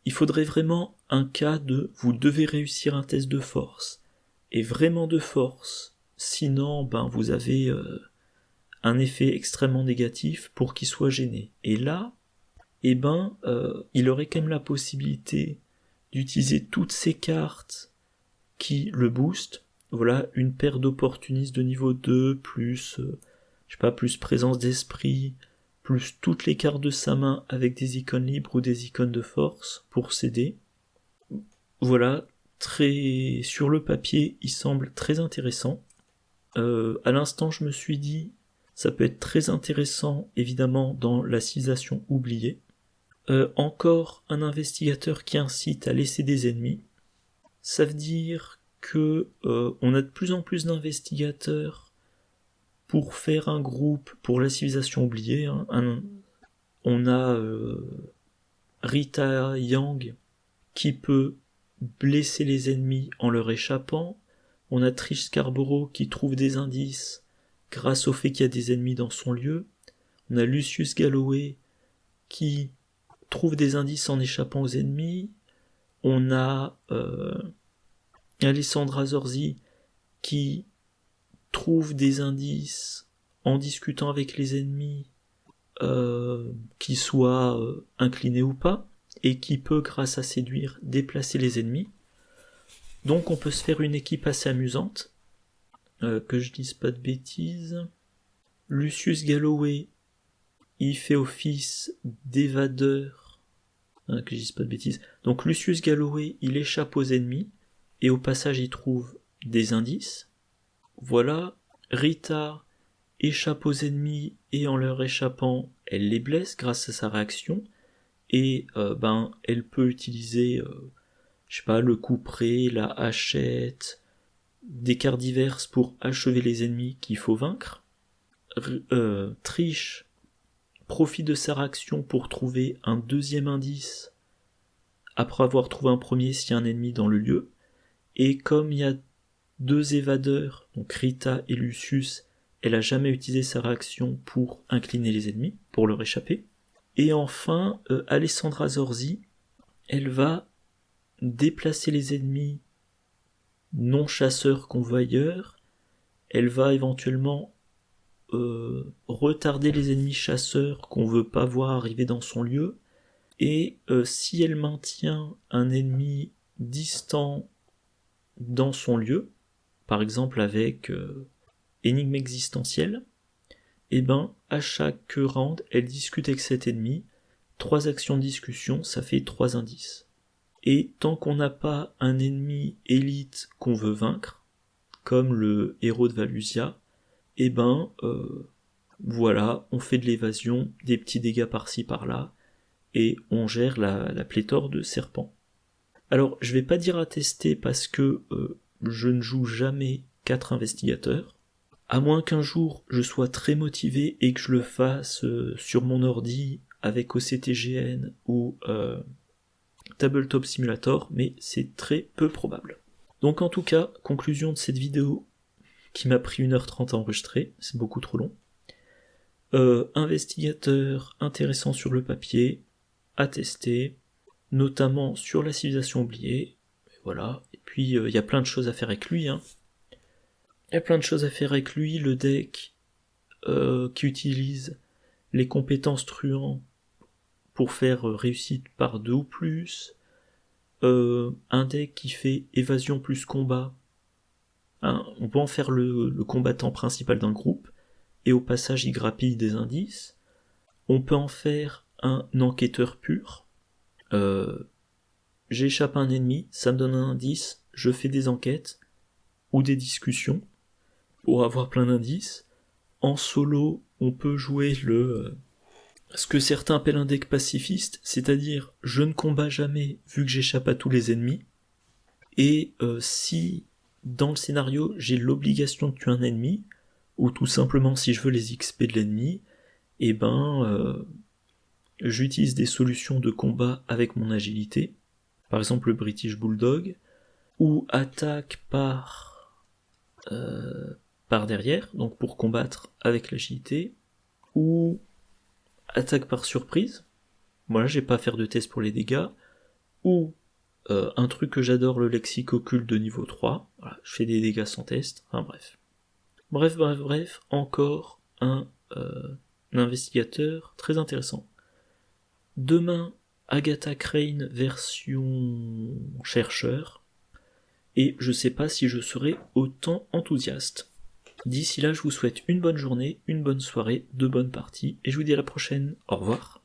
Il faudrait vraiment un cas de vous devez réussir un test de force. Et vraiment de force. Sinon, vous avez un effet extrêmement négatif pour qu'il soit gêné. Et là, il aurait quand même la possibilité d'utiliser toutes ces cartes qui le boostent. Voilà, une paire d'opportunistes de niveau 2, plus, plus présence d'esprit, plus toutes les cartes de sa main avec des icônes libres ou des icônes de force pour s'aider. Voilà, sur le papier, il semble très intéressant. À l'instant, je me suis dit, ça peut être très intéressant, évidemment, dans la civilisation oubliée. Encore un investigateur qui incite à laisser des ennemis. Ça veut dire que on a de plus en plus d'investigateurs pour faire un groupe pour la civilisation oubliée. On a Rita Yang qui peut blesser les ennemis en leur échappant. On a Trish Scarborough qui trouve des indices grâce au fait qu'il y a des ennemis dans son lieu. On a Lucius Galloway qui trouve des indices en échappant aux ennemis. On a Alessandra Zorzi qui trouve des indices en discutant avec les ennemis, qui soient inclinés ou pas, et qui peut, grâce à séduire, déplacer les ennemis. Donc on peut se faire une équipe assez amusante, que je dise pas de bêtises. Lucius Galloway, il fait office d'évadeur, que je dise pas de bêtises. Donc Lucius Galloway, il échappe aux ennemis, et au passage il trouve des indices. Voilà, Rita échappe aux ennemis, et en leur échappant, elle les blesse grâce à sa réaction, et elle peut utiliser le couperet, la hachette, des cartes diverses pour achever les ennemis qu'il faut vaincre. Trish profite de sa réaction pour trouver un deuxième indice après avoir trouvé un premier s'il y a un ennemi dans le lieu, et comme il y a deux évadeurs, donc Rita et Lucius, elle a jamais utilisé sa réaction pour incliner les ennemis, pour leur échapper. Et enfin, Alessandra Zorzi, elle va déplacer les ennemis non chasseurs convoyeurs, elle va éventuellement retarder les ennemis chasseurs qu'on veut pas voir arriver dans son lieu, et si elle maintient un ennemi distant dans son lieu, par exemple avec énigme existentielle, et à chaque round, elle discute avec cet ennemi, 3 actions de discussion, ça fait 3 indices. Et tant qu'on n'a pas un ennemi élite qu'on veut vaincre, comme le héros de Valusia, voilà, on fait de l'évasion, des petits dégâts par-ci par-là, et on gère la pléthore de serpents. Alors, je vais pas dire à tester parce que je ne joue jamais 4 investigateurs, à moins qu'un jour je sois très motivé et que je le fasse sur mon ordi avec OCTGN ou Tabletop Simulator, mais c'est très peu probable. Donc en tout cas, conclusion de cette vidéo qui m'a pris 1h30 à enregistrer, c'est beaucoup trop long. Investigateur intéressant sur le papier, à tester, notamment sur la civilisation oubliée, voilà, et puis il y a plein de choses à faire avec lui, hein. Il y a plein de choses à faire avec lui, le deck qui utilise les compétences truands pour faire réussite par 2 ou plus, un deck qui fait évasion plus combat, hein, on peut en faire le combattant principal d'un groupe, et au passage il grappille des indices, on peut en faire un enquêteur pur, j'échappe à un ennemi, ça me donne un indice, je fais des enquêtes, ou des discussions, pour avoir plein d'indices. En solo, on peut jouer ce que certains appellent un deck pacifiste, c'est-à-dire je ne combats jamais vu que j'échappe à tous les ennemis, et si dans le scénario j'ai l'obligation de tuer un ennemi, ou tout simplement si je veux les XP de l'ennemi, j'utilise des solutions de combat avec mon agilité, par exemple le British Bulldog, ou attaque par derrière, donc pour combattre avec l'agilité, ou attaque par surprise, voilà, j'ai pas à faire de test pour les dégâts, ou un truc que j'adore, le lexique occulte de niveau 3, voilà, je fais des dégâts sans test, enfin bref, encore un investigateur très intéressant. Demain, Agatha Crane version chercheur, et je sais pas si je serai autant enthousiaste. D'ici là, je vous souhaite une bonne journée, une bonne soirée, de bonnes parties, et je vous dis à la prochaine. Au revoir.